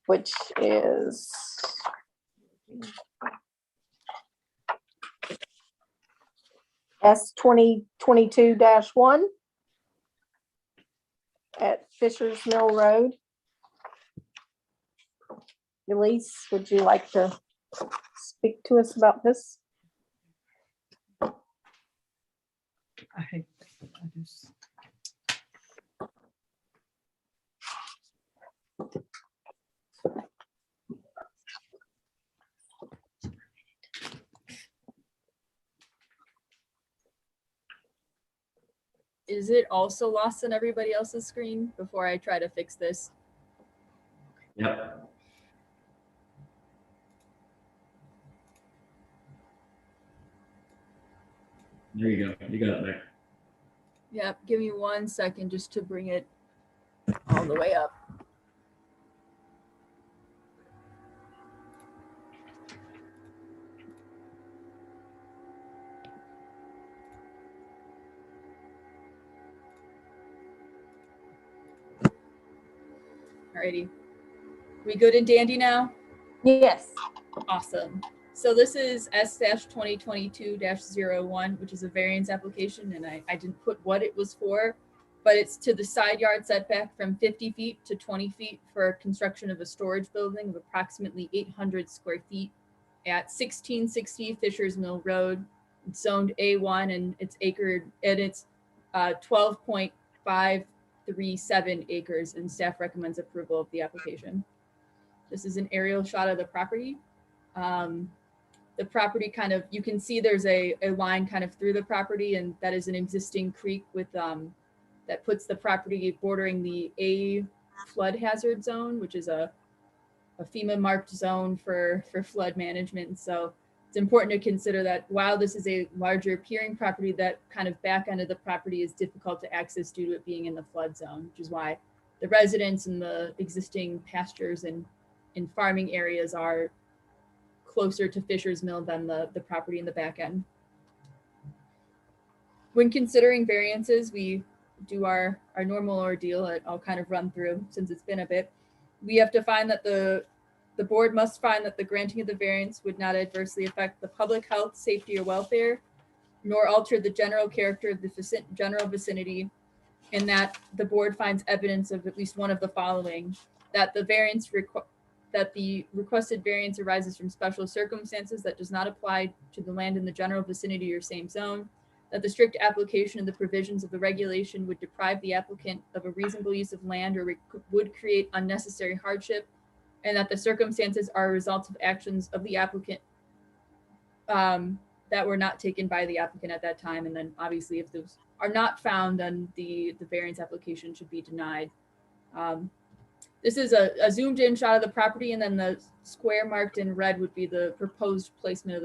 L: Which is S 2022-1 at Fisher's Mill Road. Elise, would you like to speak to us about this?
B: I hate that. I just-
E: Is it also lost on everybody else's screen before I try to fix this?
F: Yep. There you go. You got it there.
E: Yep, give me 1 second just to bring it all the way up. Alrighty. We good and dandy now?
L: Yes.
E: Awesome. So this is S-2022-01, which is a variance application, and I didn't put what it was for, but it's to the side yard setback from 50 feet to 20 feet for construction of a storage building of approximately 800 square feet at 1660 Fisher's Mill Road. It's zoned A1 and it's acred, and it's 12.537 acres, and staff recommends approval of the application. This is an aerial shot of the property. The property kind of, you can see there's a line kind of through the property, and that is an existing creek with that puts the property bordering the A flood hazard zone, which is a FEMA marked zone for flood management. So it's important to consider that while this is a larger appearing property, that kind of back end of the property is difficult to access due to it being in the flood zone, which is why the residents and the existing pastures and farming areas are closer to Fisher's Mill than the property in the back end. When considering variances, we do our normal ordeal. I'll kind of run through since it's been a bit. We have to find that the board must find that the granting of the variance would not adversely affect the public health, safety, or welfare, nor alter the general character of the general vicinity, and that the board finds evidence of at least one of the following: that the requested variance arises from special circumstances that does not apply to the land in the general vicinity or same zone, that the strict application of the provisions of the regulation would deprive the applicant of a reasonable use of land or would create unnecessary hardship, and that the circumstances are a result of actions of the applicant that were not taken by the applicant at that time. And then obviously if those are not found, then the variance application should be denied. This is a zoomed in shot of the property, and then the square marked in red would be the proposed placement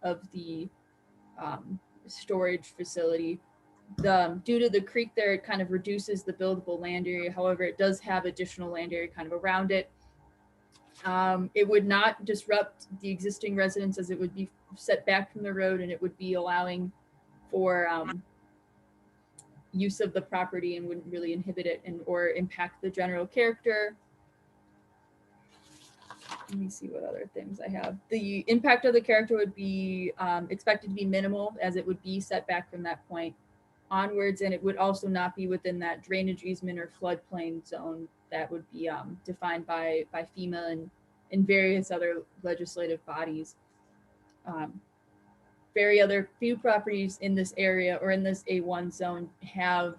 E: of the storage facility. Due to the creek there, it kind of reduces the buildable land area. However, it does have additional land area kind of around it. It would not disrupt the existing residents, as it would be set back from the road, and it would be allowing for use of the property and wouldn't really inhibit it or impact the general character. Let me see what other things I have. The impact of the character would be expected to be minimal, as it would be set back from that point onwards, and it would also not be within that drainage easement or floodplain zone that would be defined by FEMA and various other legislative bodies. Few properties in this area or in this A1 zone have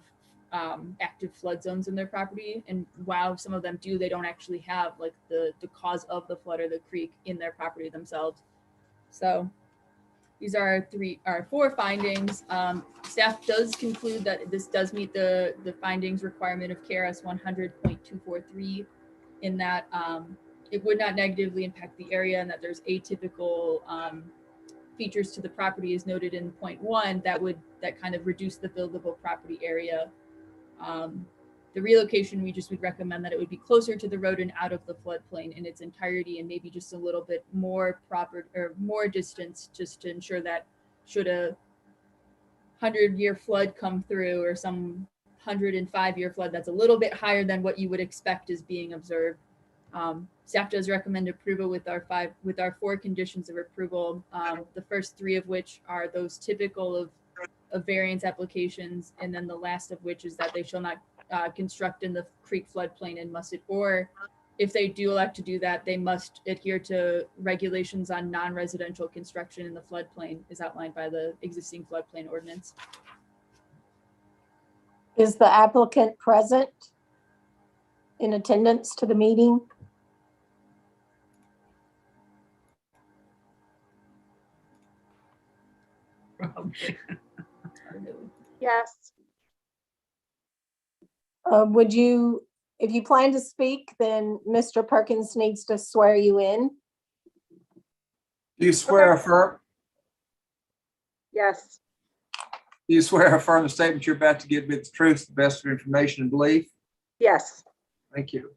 E: active flood zones in their property, and while some of them do, they don't actually have like the cause of the flood or the creek in their property themselves. So these are our four findings. Staff does conclude that this does meet the findings requirement of KRS 100.243 in that it would not negatively impact the area, and that there's atypical features to the property as noted in point 1 that kind of reduce the buildable property area. The relocation, we just would recommend that it would be closer to the road and out of the floodplain in its entirety, and maybe just a little bit more proper or more distance, just to ensure that should a 100-year flood come through or some 105-year flood that's a little bit higher than what you would expect is being observed. Staff does recommend approval with our 4 conditions of approval. The first 3 of which are those typical of variance applications, and then the last of which is that they shall not construct in the creek floodplain and or if they do elect to do that, they must adhere to regulations on non-residential construction in the floodplain as outlined by the existing floodplain ordinance.
L: Is the applicant present in attendance to the meeting?
C: Yes.
L: Would you, if you plan to speak, then Mr. Perkins needs to swear you in.
D: Do you swear affirm?
C: Yes.
D: Do you swear affirm the statement you're about to give with the truth, the best of your information and belief?
C: Yes.
D: Thank you.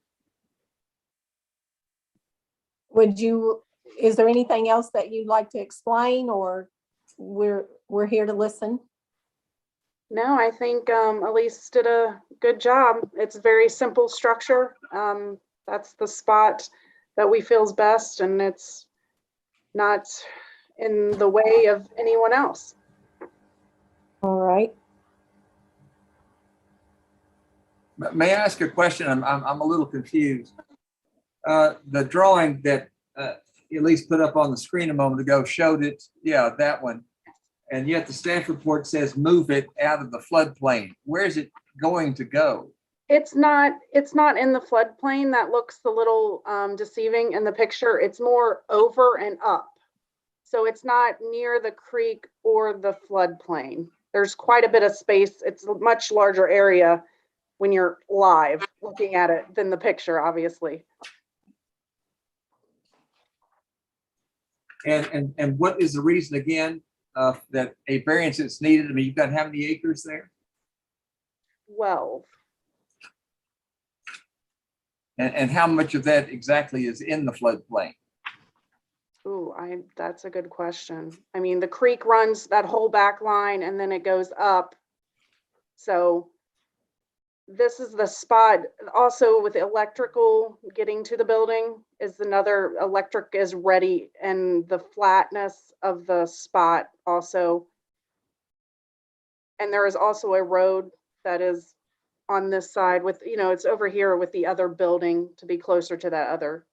L: Is there anything else that you'd like to explain, or we're here to listen?
M: No, I think Elise did a good job. It's a very simple structure. That's the spot that we feel is best, and it's not in the way of anyone else.
L: All right.
D: May I ask a question? I'm a little confused. The drawing that Elise put up on the screen a moment ago showed it. Yeah, that one. And yet the staff report says move it out of the floodplain. Where is it going to go?
M: It's not in the floodplain. That looks a little deceiving in the picture. It's more over and up. So it's not near the creek or the floodplain. There's quite a bit of space. It's a much larger area when you're live looking at it than the picture, obviously.
D: And what is the reason again that a variance is needed? I mean, you've got how many acres there?
M: 12.
D: And how much of that exactly is in the floodplain?
M: Ooh, that's a good question. I mean, the creek runs that whole back line and then it goes up. So this is the spot also with electrical getting to the building is another electric is ready and the flatness of the spot also. And there is also a road that is on this side with, it's over here with the other building to be closer to that other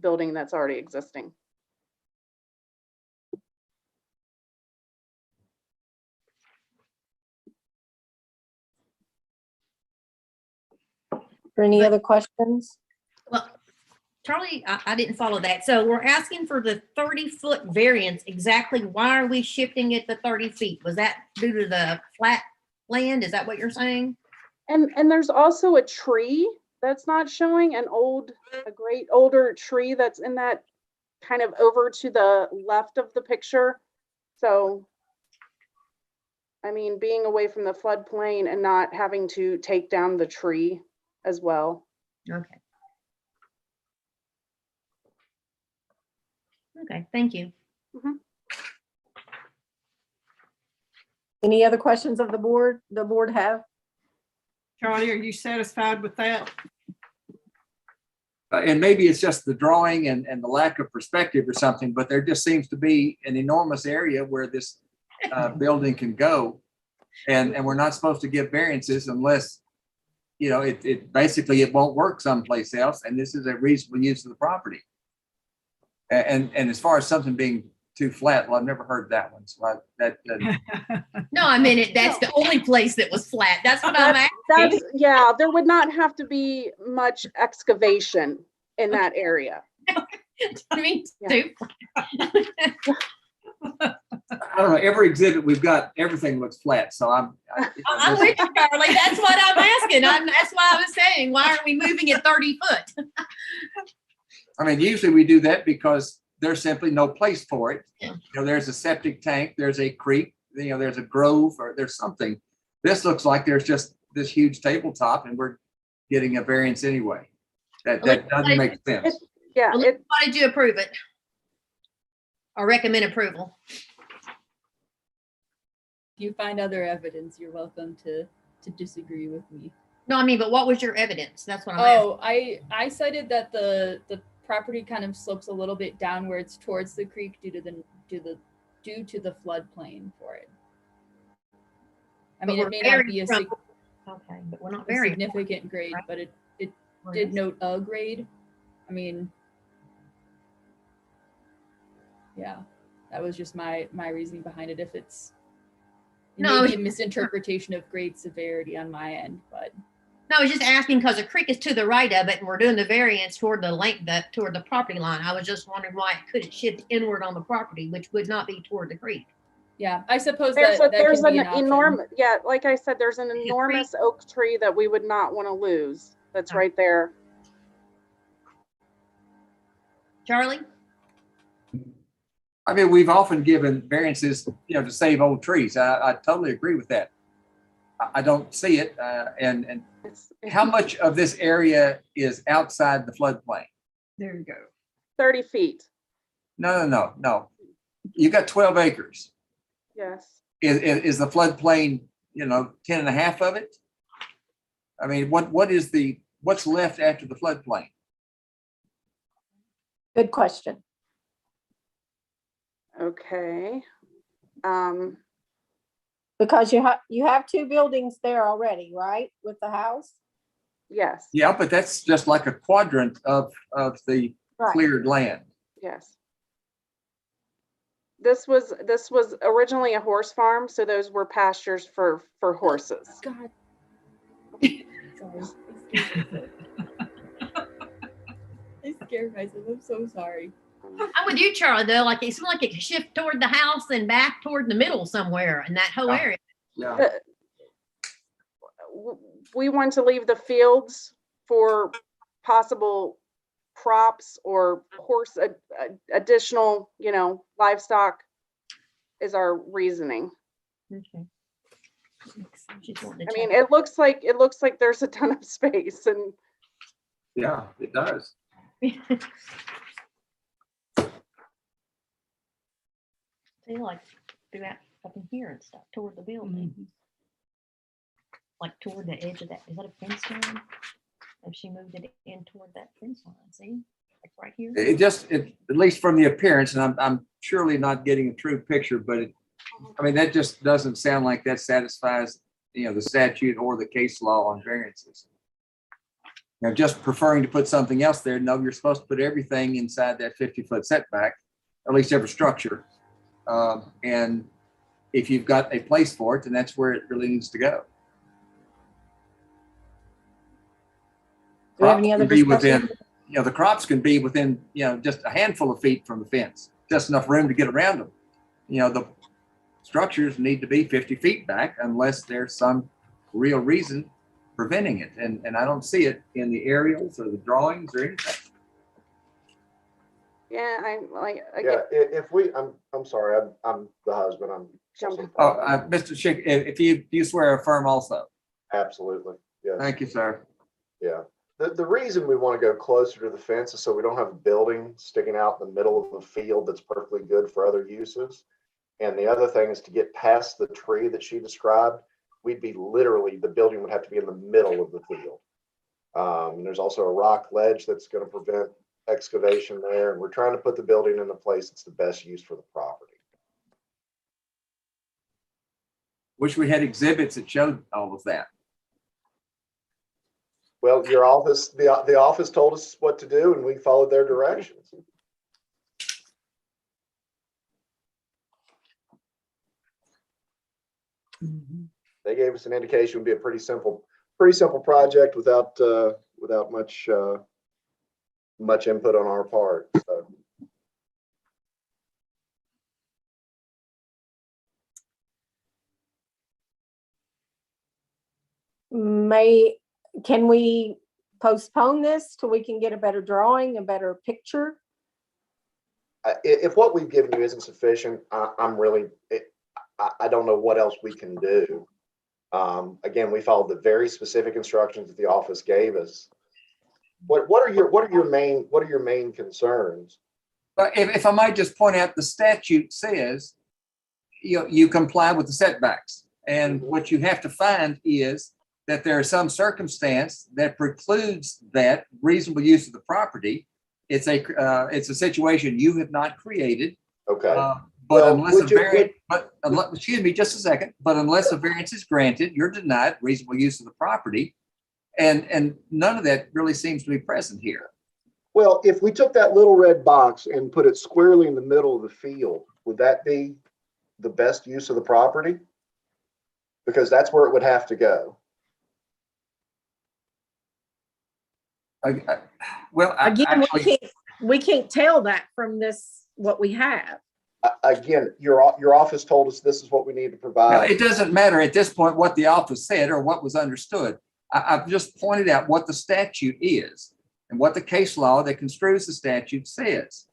M: building that's already existing.
L: Any other questions?
A: Well, Charlie, I didn't follow that. So we're asking for the 30-foot variance. Exactly why are we shifting it to 30 feet? Was that due to the flat land? Is that what you're saying?
M: And there's also a tree that's not showing, a great older tree that's in that kind of over to the left of the picture. So, I mean, being away from the floodplain and not having to take down the tree as well.
A: Okay. Okay, thank you.
L: Any other questions of the board? The board have?
B: Charlie, are you satisfied with that?
D: And maybe it's just the drawing and the lack of perspective or something, but there just seems to be an enormous area where this building can go. And we're not supposed to give variances unless, it basically it won't work someplace else. And this is a reasonable use of the property. And as far as something being too flat, well, I've never heard that one. So
A: No, I mean, that's the only place that was flat. That's what I'm asking.
M: Yeah, there would not have to be much excavation in that area.
A: Me too.
D: I don't know. Every exhibit we've got, everything looks flat. So I'm
A: with you, Charlie. That's what I'm asking. That's why I was saying, why aren't we moving it 30 foot?
D: I mean, usually we do that because there's simply no place for it.
A: Yeah.
D: There's a septic tank, there's a creek, there's a grove, or there's something. This looks like there's just this huge tabletop and we're getting a variance anyway. That doesn't make sense.
M: Yeah.
A: Why did you approve it? Or recommend approval?
E: If you find other evidence, you're welcome to disagree with me.
A: No, I mean, but what was your evidence? That's what I'm asking.
E: Oh, I cited that the property kind of slopes a little bit downwards towards the creek due to the floodplain for it. I mean, it may not be
A: okay, but we're not very
E: significant grade,
A: right?
E: but it did note a grade. I mean, yeah, that was just my reasoning behind it. If it's maybe a misinterpretation of grade severity on my end, but.
A: No, I was just asking because the creek is to the right of it and we're doing the variance toward the length toward the property line. I was just wondering why it couldn't shift inward on the property, which would not be toward the creek.
E: Yeah, I suppose
M: there's
E: that
M: an
E: could be an option.
M: enormous, yeah, like I said, there's an enormous oak tree that we would not want to lose. That's right there.
A: Charlie?
D: I mean, we've often given variances, to save old trees. I totally agree with that. I don't see it. And how much of this area is outside the floodplain?
B: There you go.
M: 30 feet.
D: No. You got 12 acres.
M: Yes.
D: Is the floodplain, 10 and a half of it? I mean, what's left after the floodplain?
L: Good question.
M: Okay.
L: Because you have two buildings there already, right? With the house?
M: Yes.
D: Yeah, but that's just like a quadrant of the
L: Right.
D: cleared land.
M: Yes. This was originally a horse farm, so those were pastures for horses.
E: God. I scared myself. I'm so sorry.
A: I'm with you, Charlie, though. Like it seemed like it could shift toward the house and back toward the middle somewhere in that whole area.
D: Yeah.
M: We want to leave the fields for possible crops or horse additional, livestock is our reasoning.
A: Okay.
M: I mean, it looks like there's a ton of space and.
D: Yeah, it does.
A: See, like throughout up in here and stuff toward the building. Like toward the edge of that. Is that a fence line? If she moved it in toward that fence line, see? Like right here.
D: At least from the appearance, and I'm surely not getting a true picture, but I mean, that just doesn't sound like that satisfies, the statute or the case law on variances. Now, just preferring to put something else there, no, you're supposed to put everything inside that 50-foot setback, at least every structure. And if you've got a place for it, then that's where it really needs to go.
L: Do we have any other
D: Crops can be
L: discussion?
D: within, the crops can be within, just a handful of feet from the fence, just enough room to get around them. The structures need to be 50 feet back unless there's some real reason preventing it. And I don't see it in the aerials or the drawings or anything.
M: Yeah,
N: I'm sorry, I'm the husband, I'm jumping.
D: Mr. Schick, if you swear affirm also.
N: Absolutely, yes.
D: Thank you, sir.
N: Yeah, the reason we want to go closer to the fence is so we don't have a building sticking out in the middle of a field that's perfectly good for other uses. And the other thing is to get past the tree that she described, the building would have to be in the middle of the field. And there's also a rock ledge that's going to prevent excavation there. And we're trying to put the building in a place that's the best use for the property.
D: Wish we had exhibits that showed all of that.
N: Well, your office, the office told us what to do and we followed their directions. They gave us an indication it would be a pretty simple project without much input on our part. So.
L: Can we postpone this till we can get a better drawing, a better picture?
N: If what we've given you isn't sufficient, I don't know what else we can do. Again, we followed the very specific instructions that the office gave us. What are your main concerns?
D: But if I might just point out, the statute says you comply with the setbacks, and what you have to find is that there is some circumstance that precludes that reasonable use of the property. It's a situation you have not created.
N: Okay.
D: But excuse me, just a second. But unless a variance is granted, you're denied reasonable use of the property, and none of that really seems to be present here.
N: Well, if we took that little red box and put it squarely in the middle of the field, would that be the best use of the property? Because that's where it would have to go.
L: We can't tell that from what we have.
N: Again, your office told us this is what we need to provide.
D: It doesn't matter at this point what the office said or what was understood. I've just pointed out what the statute is and what the case law that construes the statute says.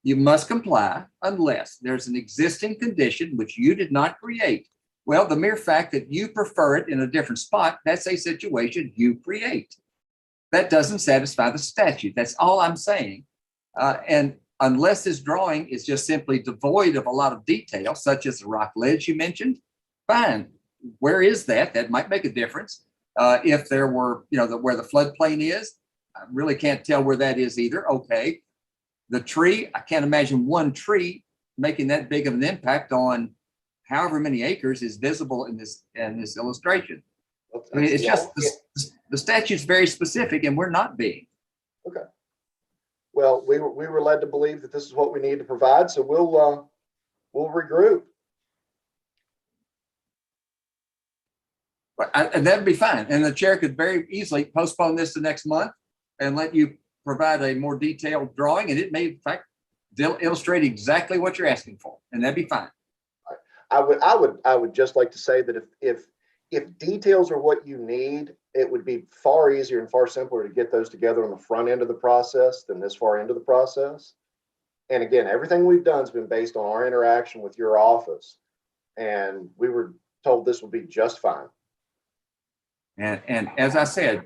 D: You must comply unless there's an existing condition which you did not create. Well, the mere fact that you prefer it in a different spot, that's a situation you create. That doesn't satisfy the statute. That's all I'm saying. And unless this drawing is just simply devoid of a lot of detail, such as the rock ledge you mentioned, fine. Where is that? That might make a difference. If there were, where the floodplain is, I really can't tell where that is either. Okay. The tree, I can't imagine one tree making that big of an impact on however many acres is visible in this illustration. I mean, it's just the statute's very specific, and we're not being.
N: Okay. Well, we were led to believe that this is what we need to provide, so we'll regroup.
D: And that'd be fine. And the chair could very easily postpone this to next month and let you provide a more detailed drawing, and it may in fact illustrate exactly what you're asking for, and that'd be fine.
N: I would just like to say that if details are what you need, it would be far easier and far simpler to get those together on the front end of the process than this far into the process. And again, everything we've done has been based on our interaction with your office, and we were told this would be just fine.
D: And as I said,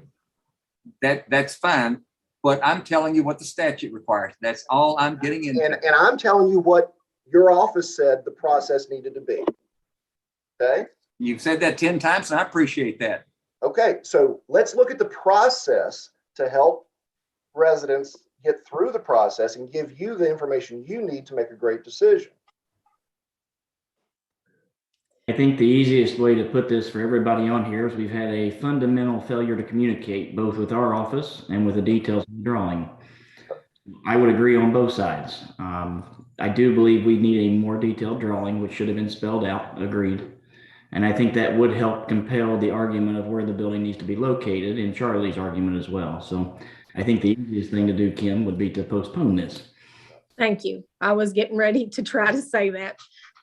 D: that's fine, but I'm telling you what the statute requires. That's all I'm getting into.
N: And I'm telling you what your office said the process needed to be. Okay?
D: You've said that 10 times, and I appreciate that.
N: Okay, so let's look at the process to help residents get through the process and give you the information you need to make a great decision.
F: I think the easiest way to put this for everybody on here is we've had a fundamental failure to communicate both with our office and with the details of the drawing. I would agree on both sides. I do believe we need a more detailed drawing, which should have been spelled out, agreed. And I think that would help compel the argument of where the building needs to be located in Charlie's argument as well. So I think the easiest thing to do, Kim, would be to postpone this.
C: Thank you. I was getting ready to try to say that.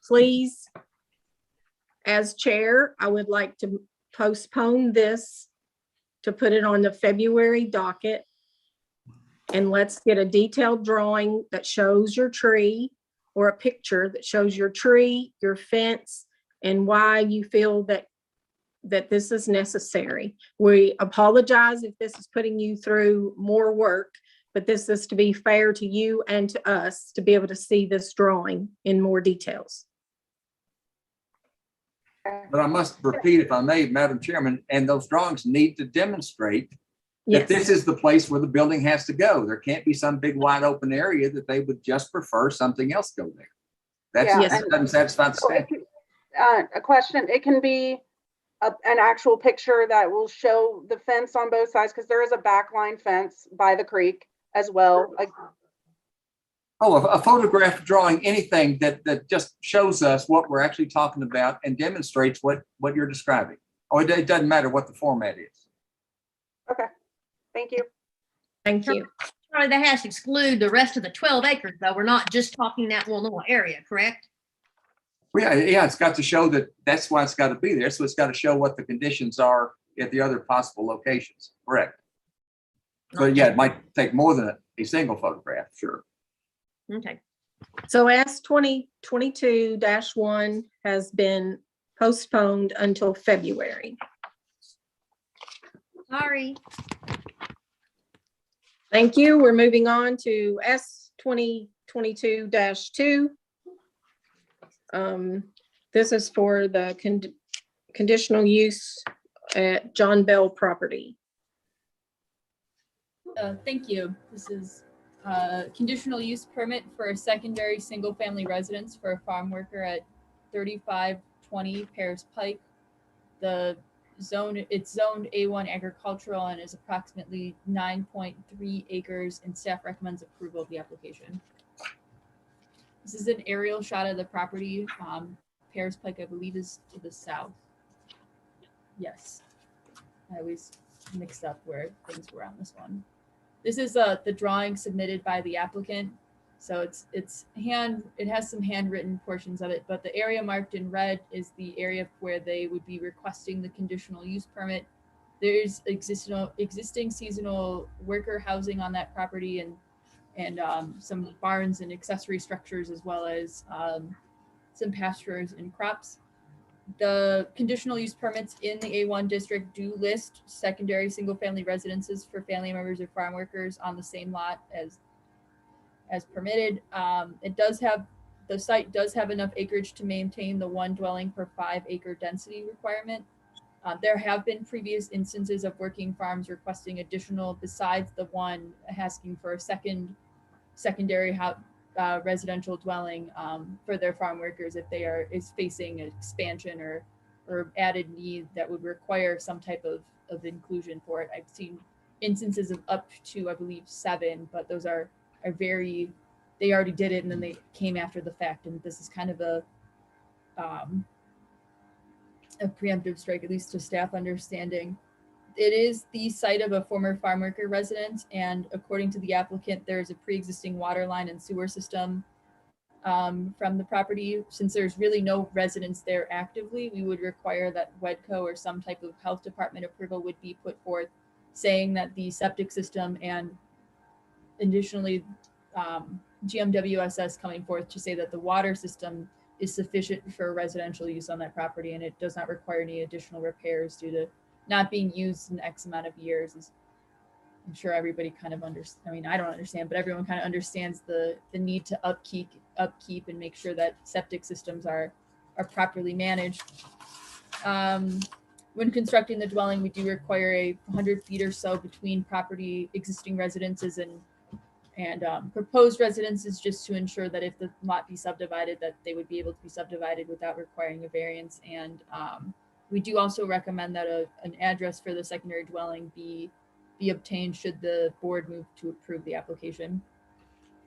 C: Please, as chair, I would like to postpone this to put it on the February docket. And let's get a detailed drawing that shows your tree, or a picture that shows your tree, your fence, and why you feel that this is necessary. We apologize if this is putting you through more work, but this is to be fair to you and to us to be able to see this drawing in more details.
D: But I must repeat, if I may, Madam Chairman, and those drawings need to demonstrate that
C: Yes.
D: this is the place where the building has to go. There can't be some big wide open area that they would just prefer something else go there.
M: Yeah,
D: That doesn't satisfy the
M: So it
D: statute.
M: a question, it can be an actual picture that will show the fence on both sides, because there is a backline fence by the creek as well. Like,
D: Oh, a photograph drawing, anything that just shows us what we're actually talking about and demonstrates what you're describing. Oh, it doesn't matter what the format is.
M: okay, thank you.
C: Thank you.
A: Charlie, that has to exclude the rest of the 12 acres, though. We're not just talking that little area, correct?
D: Well, yeah, it's got to show that that's why it's got to be there. So it's got to show what the conditions are at the other possible locations. Correct. But yeah, it might take more than a single photograph, sure.
A: Okay.
C: So S 2022-1 has been postponed until February.
A: Sorry.
C: Thank you. We're moving on to S 2022-2. This is for the conditional use at John Bell property.
E: Thank you. This is a conditional use permit for a secondary single-family residence for a farm worker at 3520 Paris Pike. It's zoned A1 agricultural and is approximately 9.3 acres, and staff recommends approval of the application. This is an aerial shot of the property. Paris Pike, I believe, is to the south. Yes. I always mixed up where things were on this one. This is the drawing submitted by the applicant. So it has some handwritten portions of it, but the area marked in red is the area where they would be requesting the conditional use permit. There's existing seasonal worker housing on that property, and some barns and accessory structures, as well as some pastures and crops. The conditional use permits in the A1 district do list secondary single-family residences for family members or farm workers on the same lot as permitted. The site does have enough acreage to maintain the 1 dwelling per 5 acre density requirement. There have been previous instances of working farms requesting additional, besides the one asking for a secondary residential dwelling for their farm workers if they is facing an expansion or added need that would require some type of inclusion for it. I've seen instances of up to, I believe, 7, but those are very, they already did it and then they came after the fact, and this is kind of a preemptive strike, at least to staff understanding. It is the site of a former farm worker residence, and according to the applicant, there is a pre-existing water line and sewer system from the property. Since there's really no residents there actively, we would require that WEDCO or some type of health department approval would be put forth, saying that the septic system and additionally GMWSS coming forth to say that the water system is sufficient for residential use on that property, and it does not require any additional repairs due to not being used in X amount of years. I'm sure everybody kind of I mean, I don't understand, but everyone kind of understands the need to upkeep and make sure that septic systems are properly managed. When constructing the dwelling, we do require 100 feet or so between property existing residences and proposed residences, just to ensure that if the lot be subdivided, that they would be able to be subdivided without requiring a variance. And we do also recommend that an address for the secondary dwelling be obtained should the board move to approve the application.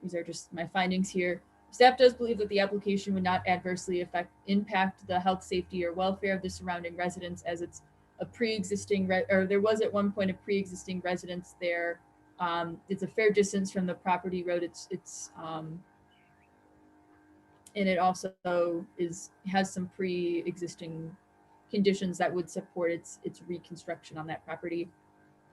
E: These are just my findings here. Staff does believe that the application would not adversely impact the health, safety, or welfare of the surrounding residents, as it's a pre-existing, or there was at one point a pre-existing residence there. It's a fair distance from the property road. And it also has some pre-existing conditions that would support its reconstruction on that property.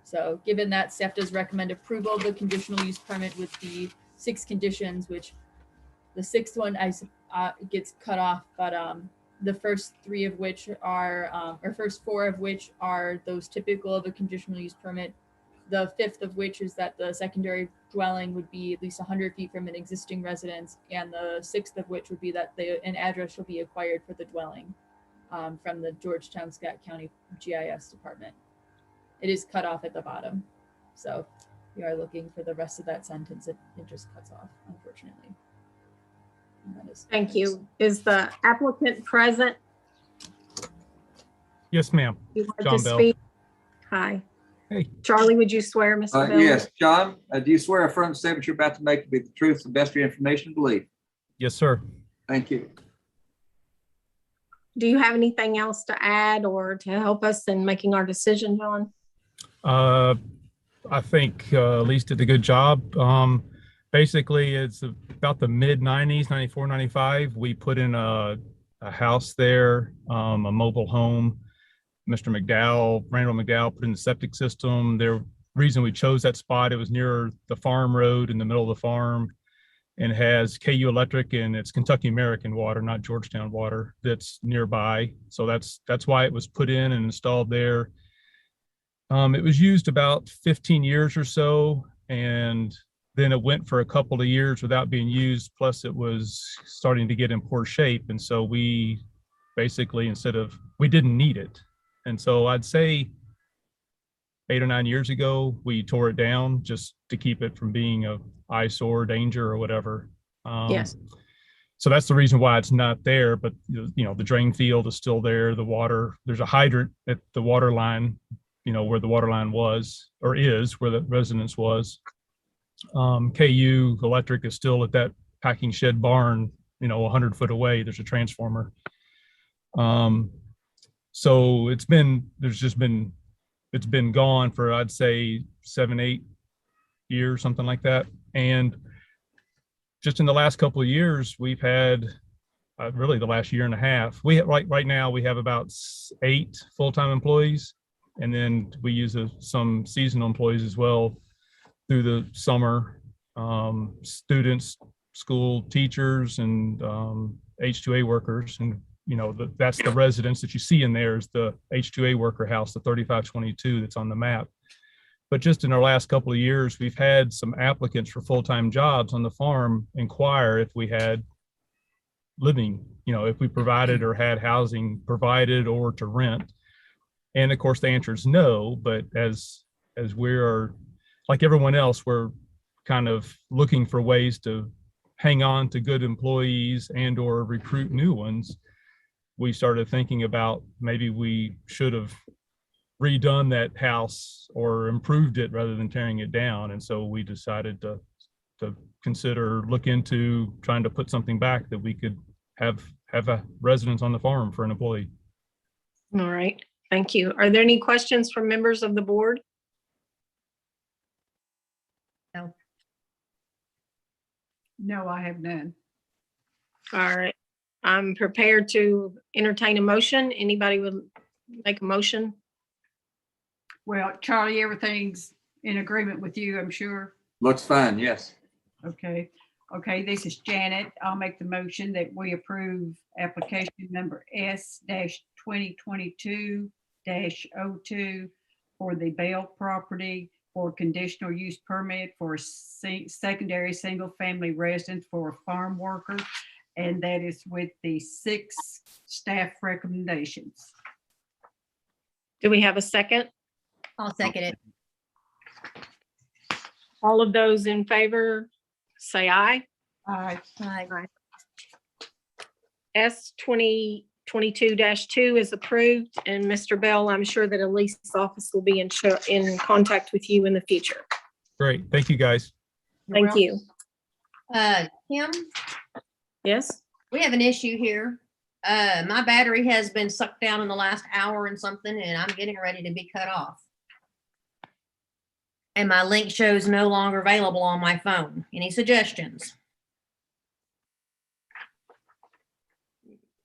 E: So given that, staff does recommend approval of the conditional use permit with the 6 conditions, which the 6th one gets cut off, but the first 3 of which are, or first 4 of which are those typical of a conditional use permit. The 5th of which is that the secondary dwelling would be at least 100 feet from an existing residence, and the 6th of which would be that an address shall be acquired for the dwelling from the Georgetown-Scott County GIS department. It is cut off at the bottom. So if you are looking for the rest of that sentence, it just cuts off, unfortunately.
L: Thank you. Is the applicant present?
O: Yes, ma'am.
L: You want
O: John
L: to
O: Bell.
L: speak? Hi.
O: Hey.
L: Charlie, would you swear, Mr. Bell?
D: Yes, John, do you swear affirm the statement you're about to make to be the truth, the best of your information and belief?
O: Yes, sir.
D: Thank you.
L: Do you have anything else to add or to help us in making our decision, John?
O: I think Elise did a good job. Basically, it's about the mid 90s, 94, 95. We put in a house there, a mobile home. Mr. McDowell, Randall McDowell, put in the septic system. The reason we chose that spot, it was near the farm road in the middle of the farm, and has KU Electric, and it's Kentucky American water, not Georgetown water, that's nearby. So that's why it was put in and installed there. It was used about 15 years or so, and then it went for a couple of years without being used. Plus it was starting to get in poor shape. And so we basically, we didn't need it. And so I'd say 8 or 9 years ago, we tore it down just to keep it from being a eyesore, danger, or whatever.
L: Yes.
O: So that's the reason why it's not there. But the drain field is still there. The water, there's a hydrant at the water line, where the water line was, or is, where the residence was. KU Electric is still at that packing shed barn, 100 foot away. There's a transformer. So it's been gone for, I'd say 7, 8 years, something like that. And just in the last couple of years, we've had really the last year and a half, right now we have about 8 full-time employees. And then we use some seasonal employees as well through the summer, students, school teachers, and H2A workers. And that's the residence that you see in there is the H2A worker house, the 3522 that's on the map. But just in our last couple of years, we've had some applicants for full-time jobs on the farm inquire if we had living, if we provided or had housing provided or to rent. And of course, the answer is no. But as we are, like everyone else, we're kind of looking for ways to hang on to good employees and or recruit new ones. We started thinking about maybe we should have redone that house or improved it rather than tearing it down. And so we decided to look into trying to put something back that we could have a residence on the farm for an employee.
L: All right. Thank you. Are there any questions from members of the board?
A: No.
B: No, I have none.
L: All right. I'm prepared to entertain a motion. Anybody would make a motion?
B: Well, Charlie, everything's in agreement with you, I'm sure.
D: Looks fine, yes.
B: Okay. Okay, this is Janet. I'll make the motion that we approve application number S-2022-02 for the Bell property for conditional use permit for secondary single-family residence for a farm worker. And that is with the 6 staff recommendations.
L: Do we have a second?
A: I'll second it.
L: All of those in favor, say aye.
B: Aye.
A: Aye.
L: S 2022-2 is approved, and Mr. Bell, I'm sure that Elise's office will be in contact with you in the future.
O: Great. Thank you, guys.
L: Thank you.
A: Kim,
L: Yes?
A: we have an issue here. My battery has been sucked down in the last hour and something, and I'm getting ready to be cut off. And my link shows no longer available on my phone. Any suggestions?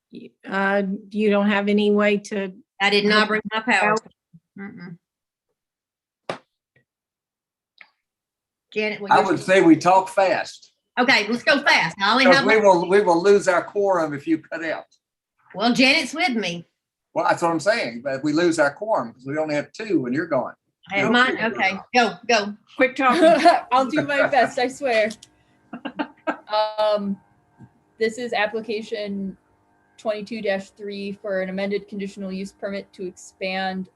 L: You don't have any way to,
A: I did not bring my power. Janet,
D: I would say we talk fast.
A: okay, let's go fast. I only
D: Because
A: have,
D: we will lose our quorum if you cut out.
A: well, Janet's with me.
D: Well, that's what I'm saying, but if we lose our quorum, because we only have 2 when you're gone.
A: I have mine. Okay, go.
B: Quick talk.
E: I'll do my best, I swear. This is application 22-3 for an amended conditional use permit to expand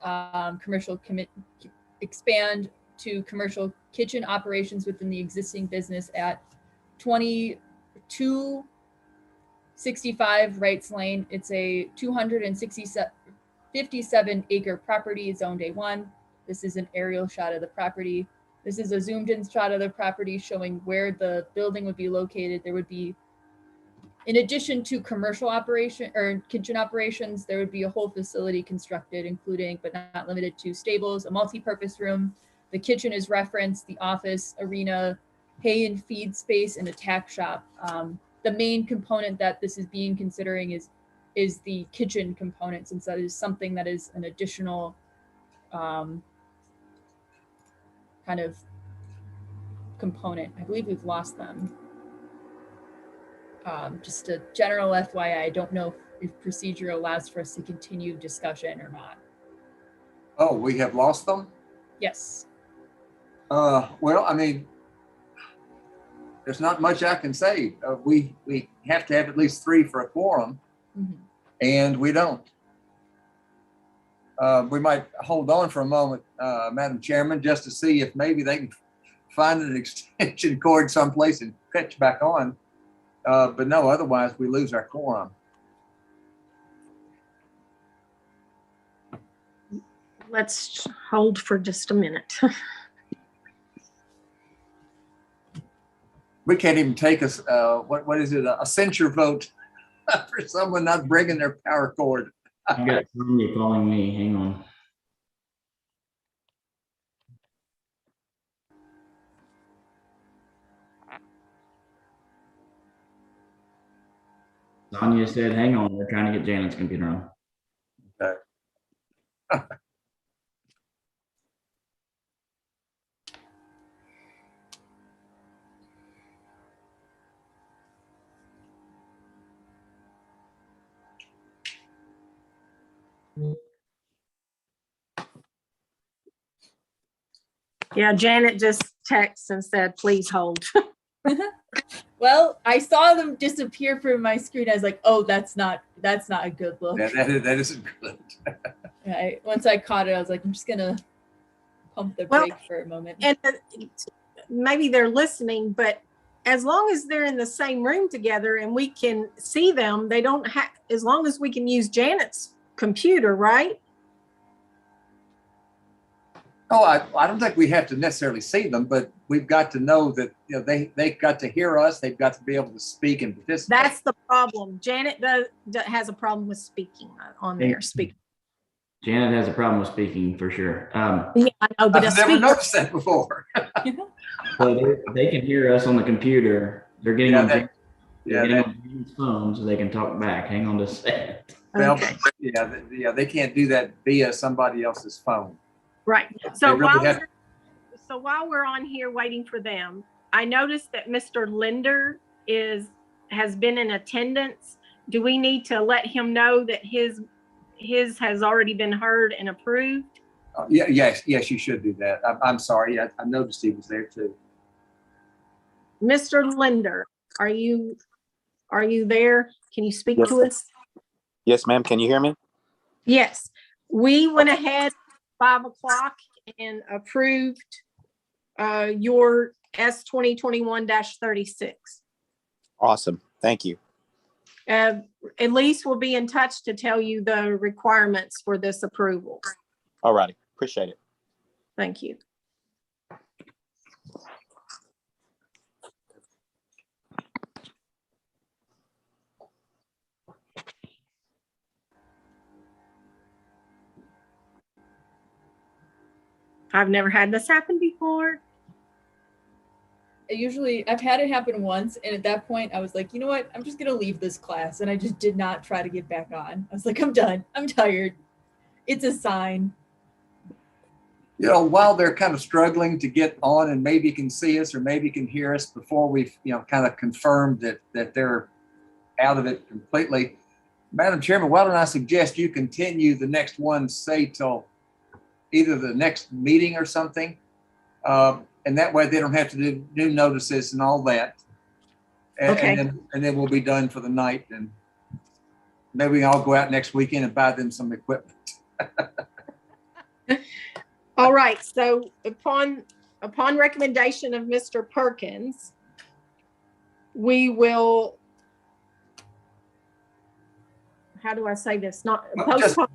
E: to commercial kitchen operations within the existing business at 2265 Wrights Lane. It's a 257 acre property, zoned A1. This is an aerial shot of the property. This is a zoomed in shot of the property showing where the building would be located. There would be, in addition to commercial operation or kitchen operations, there would be a whole facility constructed, including but not limited to stables, a multi-purpose room. The kitchen is referenced, the office, arena, hay and feed space, and a tack shop. The main component that this is being considering is the kitchen component, since that is something that is an additional kind of component. I believe we've lost them. Just a general FYI, I don't know if procedure allows for us to continue discussion or not.
D: Oh, we have lost them?
E: Yes.
D: Well, I mean, there's not much I can say. We have to have at least 3 for a quorum, and we don't. We might hold on for a moment, Madam Chairman, just to see if maybe they can find an extension cord someplace and catch back on. But no, otherwise we lose our quorum.
L: Let's hold for just a minute.
D: We can't even take us, what is it, a censure vote for someone not bringing their power cord.
F: I got somebody calling me. Hang on. Sonia said, hang on, we're trying to get Janet's computer on.
D: Okay.
L: Yeah, Janet just texted and said, please hold.
E: Well, I saw them disappear from my screen. I was like, oh, that's not a good look.
D: That isn't good.
E: Once I caught it, I was like, I'm just gonna pump the brake for a moment.
L: And maybe they're listening, but as long as they're in the same room together and we can see them, they don't have, as long as we can use Janet's computer, right?
D: Oh, I don't think we have to necessarily see them, but we've got to know that, you know, they got to hear us. They've got to be able to speak and participate.
L: That's the problem. Janet has a problem with speaking on there. Speaking.
F: Janet has a problem with speaking for sure.
L: Yeah, I know, but
D: I've never noticed that before.
F: So they can hear us on the computer. They're getting on Janet's phone so they can talk back. Hang on just a second.
D: Well,
L: Okay.
D: yeah, they can't do that via somebody else's phone.
L: Right. So
D: really
L: while we're on here waiting for them, I noticed that Mr. Linder has been in attendance. Do we need to let him know that his has already been heard and approved?
D: Yes, you should do that. I'm sorry. I noticed he was there too.
L: Mr. Linder, are you there? Can you speak
P: Yes.
L: to us?
P: Yes, ma'am. Can you hear me?
L: Yes, we went ahead 5 o'clock and approved your S 2021-36.
P: Awesome. Thank you.
L: Elise will be in touch to tell you the requirements for this approval.
P: All righty. Appreciate it.
L: Thank you. I've never had this happen before.
E: I've had it happen once, and at that point I was like, you know what, I'm just gonna leave this class, and I just did not try to get back on. I was like, I'm done, I'm tired. It's a sign.
D: You know, while they're kind of struggling to get on and maybe can see us or maybe can hear us before we've, kind of confirmed that they're out of it completely, Madam Chairman, why don't I suggest you continue the next one, say till either the next meeting or something. And that way they don't have to do new notices and all that.
L: Okay.
D: And then we'll be done for the night, and maybe we can all go out next weekend and buy them some equipment.
L: All right, so upon recommendation of Mr. Perkins, we will, how do I say this? Not postpone.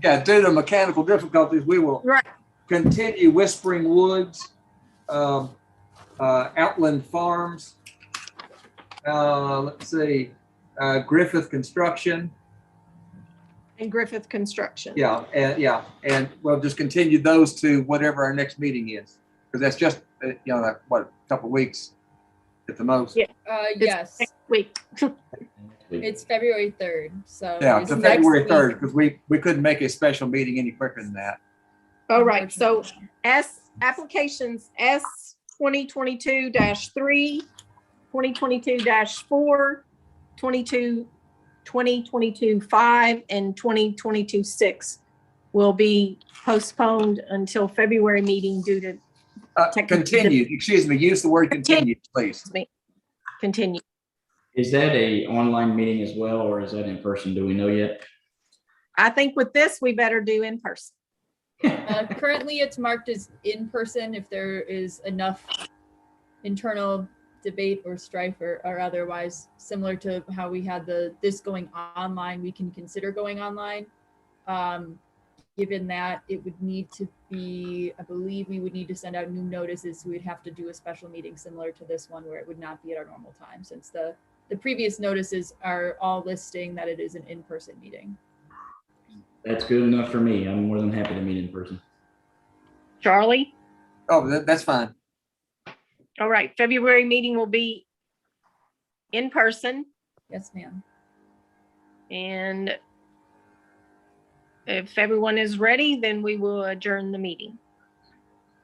D: Due to mechanical difficulties, we will continue Whispering Woods, Outland Farms, let's see, Griffith Construction.
L: And Griffith Construction.
D: And we'll just continue those to whatever our next meeting is, because that's just like what, a couple of weeks at the most.
L: Yeah.
E: Yes.
L: Next week.
E: It's February 3rd. So
D: Yeah,
E: it's
D: to
E: next
D: February
E: week.
D: 3rd, because we couldn't make a special meeting any quicker than that.
L: All right, so applications S 2022-3, 2022-4, 2022-5, and 2022-6 will be postponed until February meeting due to
D: Continued, excuse me, use the word continued, please.
L: Continue.
F: Is that a online meeting as well, or is that in person? Do we know yet?
L: I think with this, we better do in person.
E: Currently, it's marked as in person if there is enough internal debate or strife or otherwise, similar to how we had this going online, we can consider going online. Given that it would need to be, I believe we would need to send out new notices, so we'd have to do a special meeting similar to this one where it would not be at our normal time, since the previous notices are all listing that it is an in-person meeting.
F: That's good enough for me. I'm more than happy to meet in person.
L: Charlie?
D: Oh, that's fine.
L: All right, February meeting will be in person.
E: Yes, ma'am.
L: And if everyone is ready, then we will adjourn the meeting.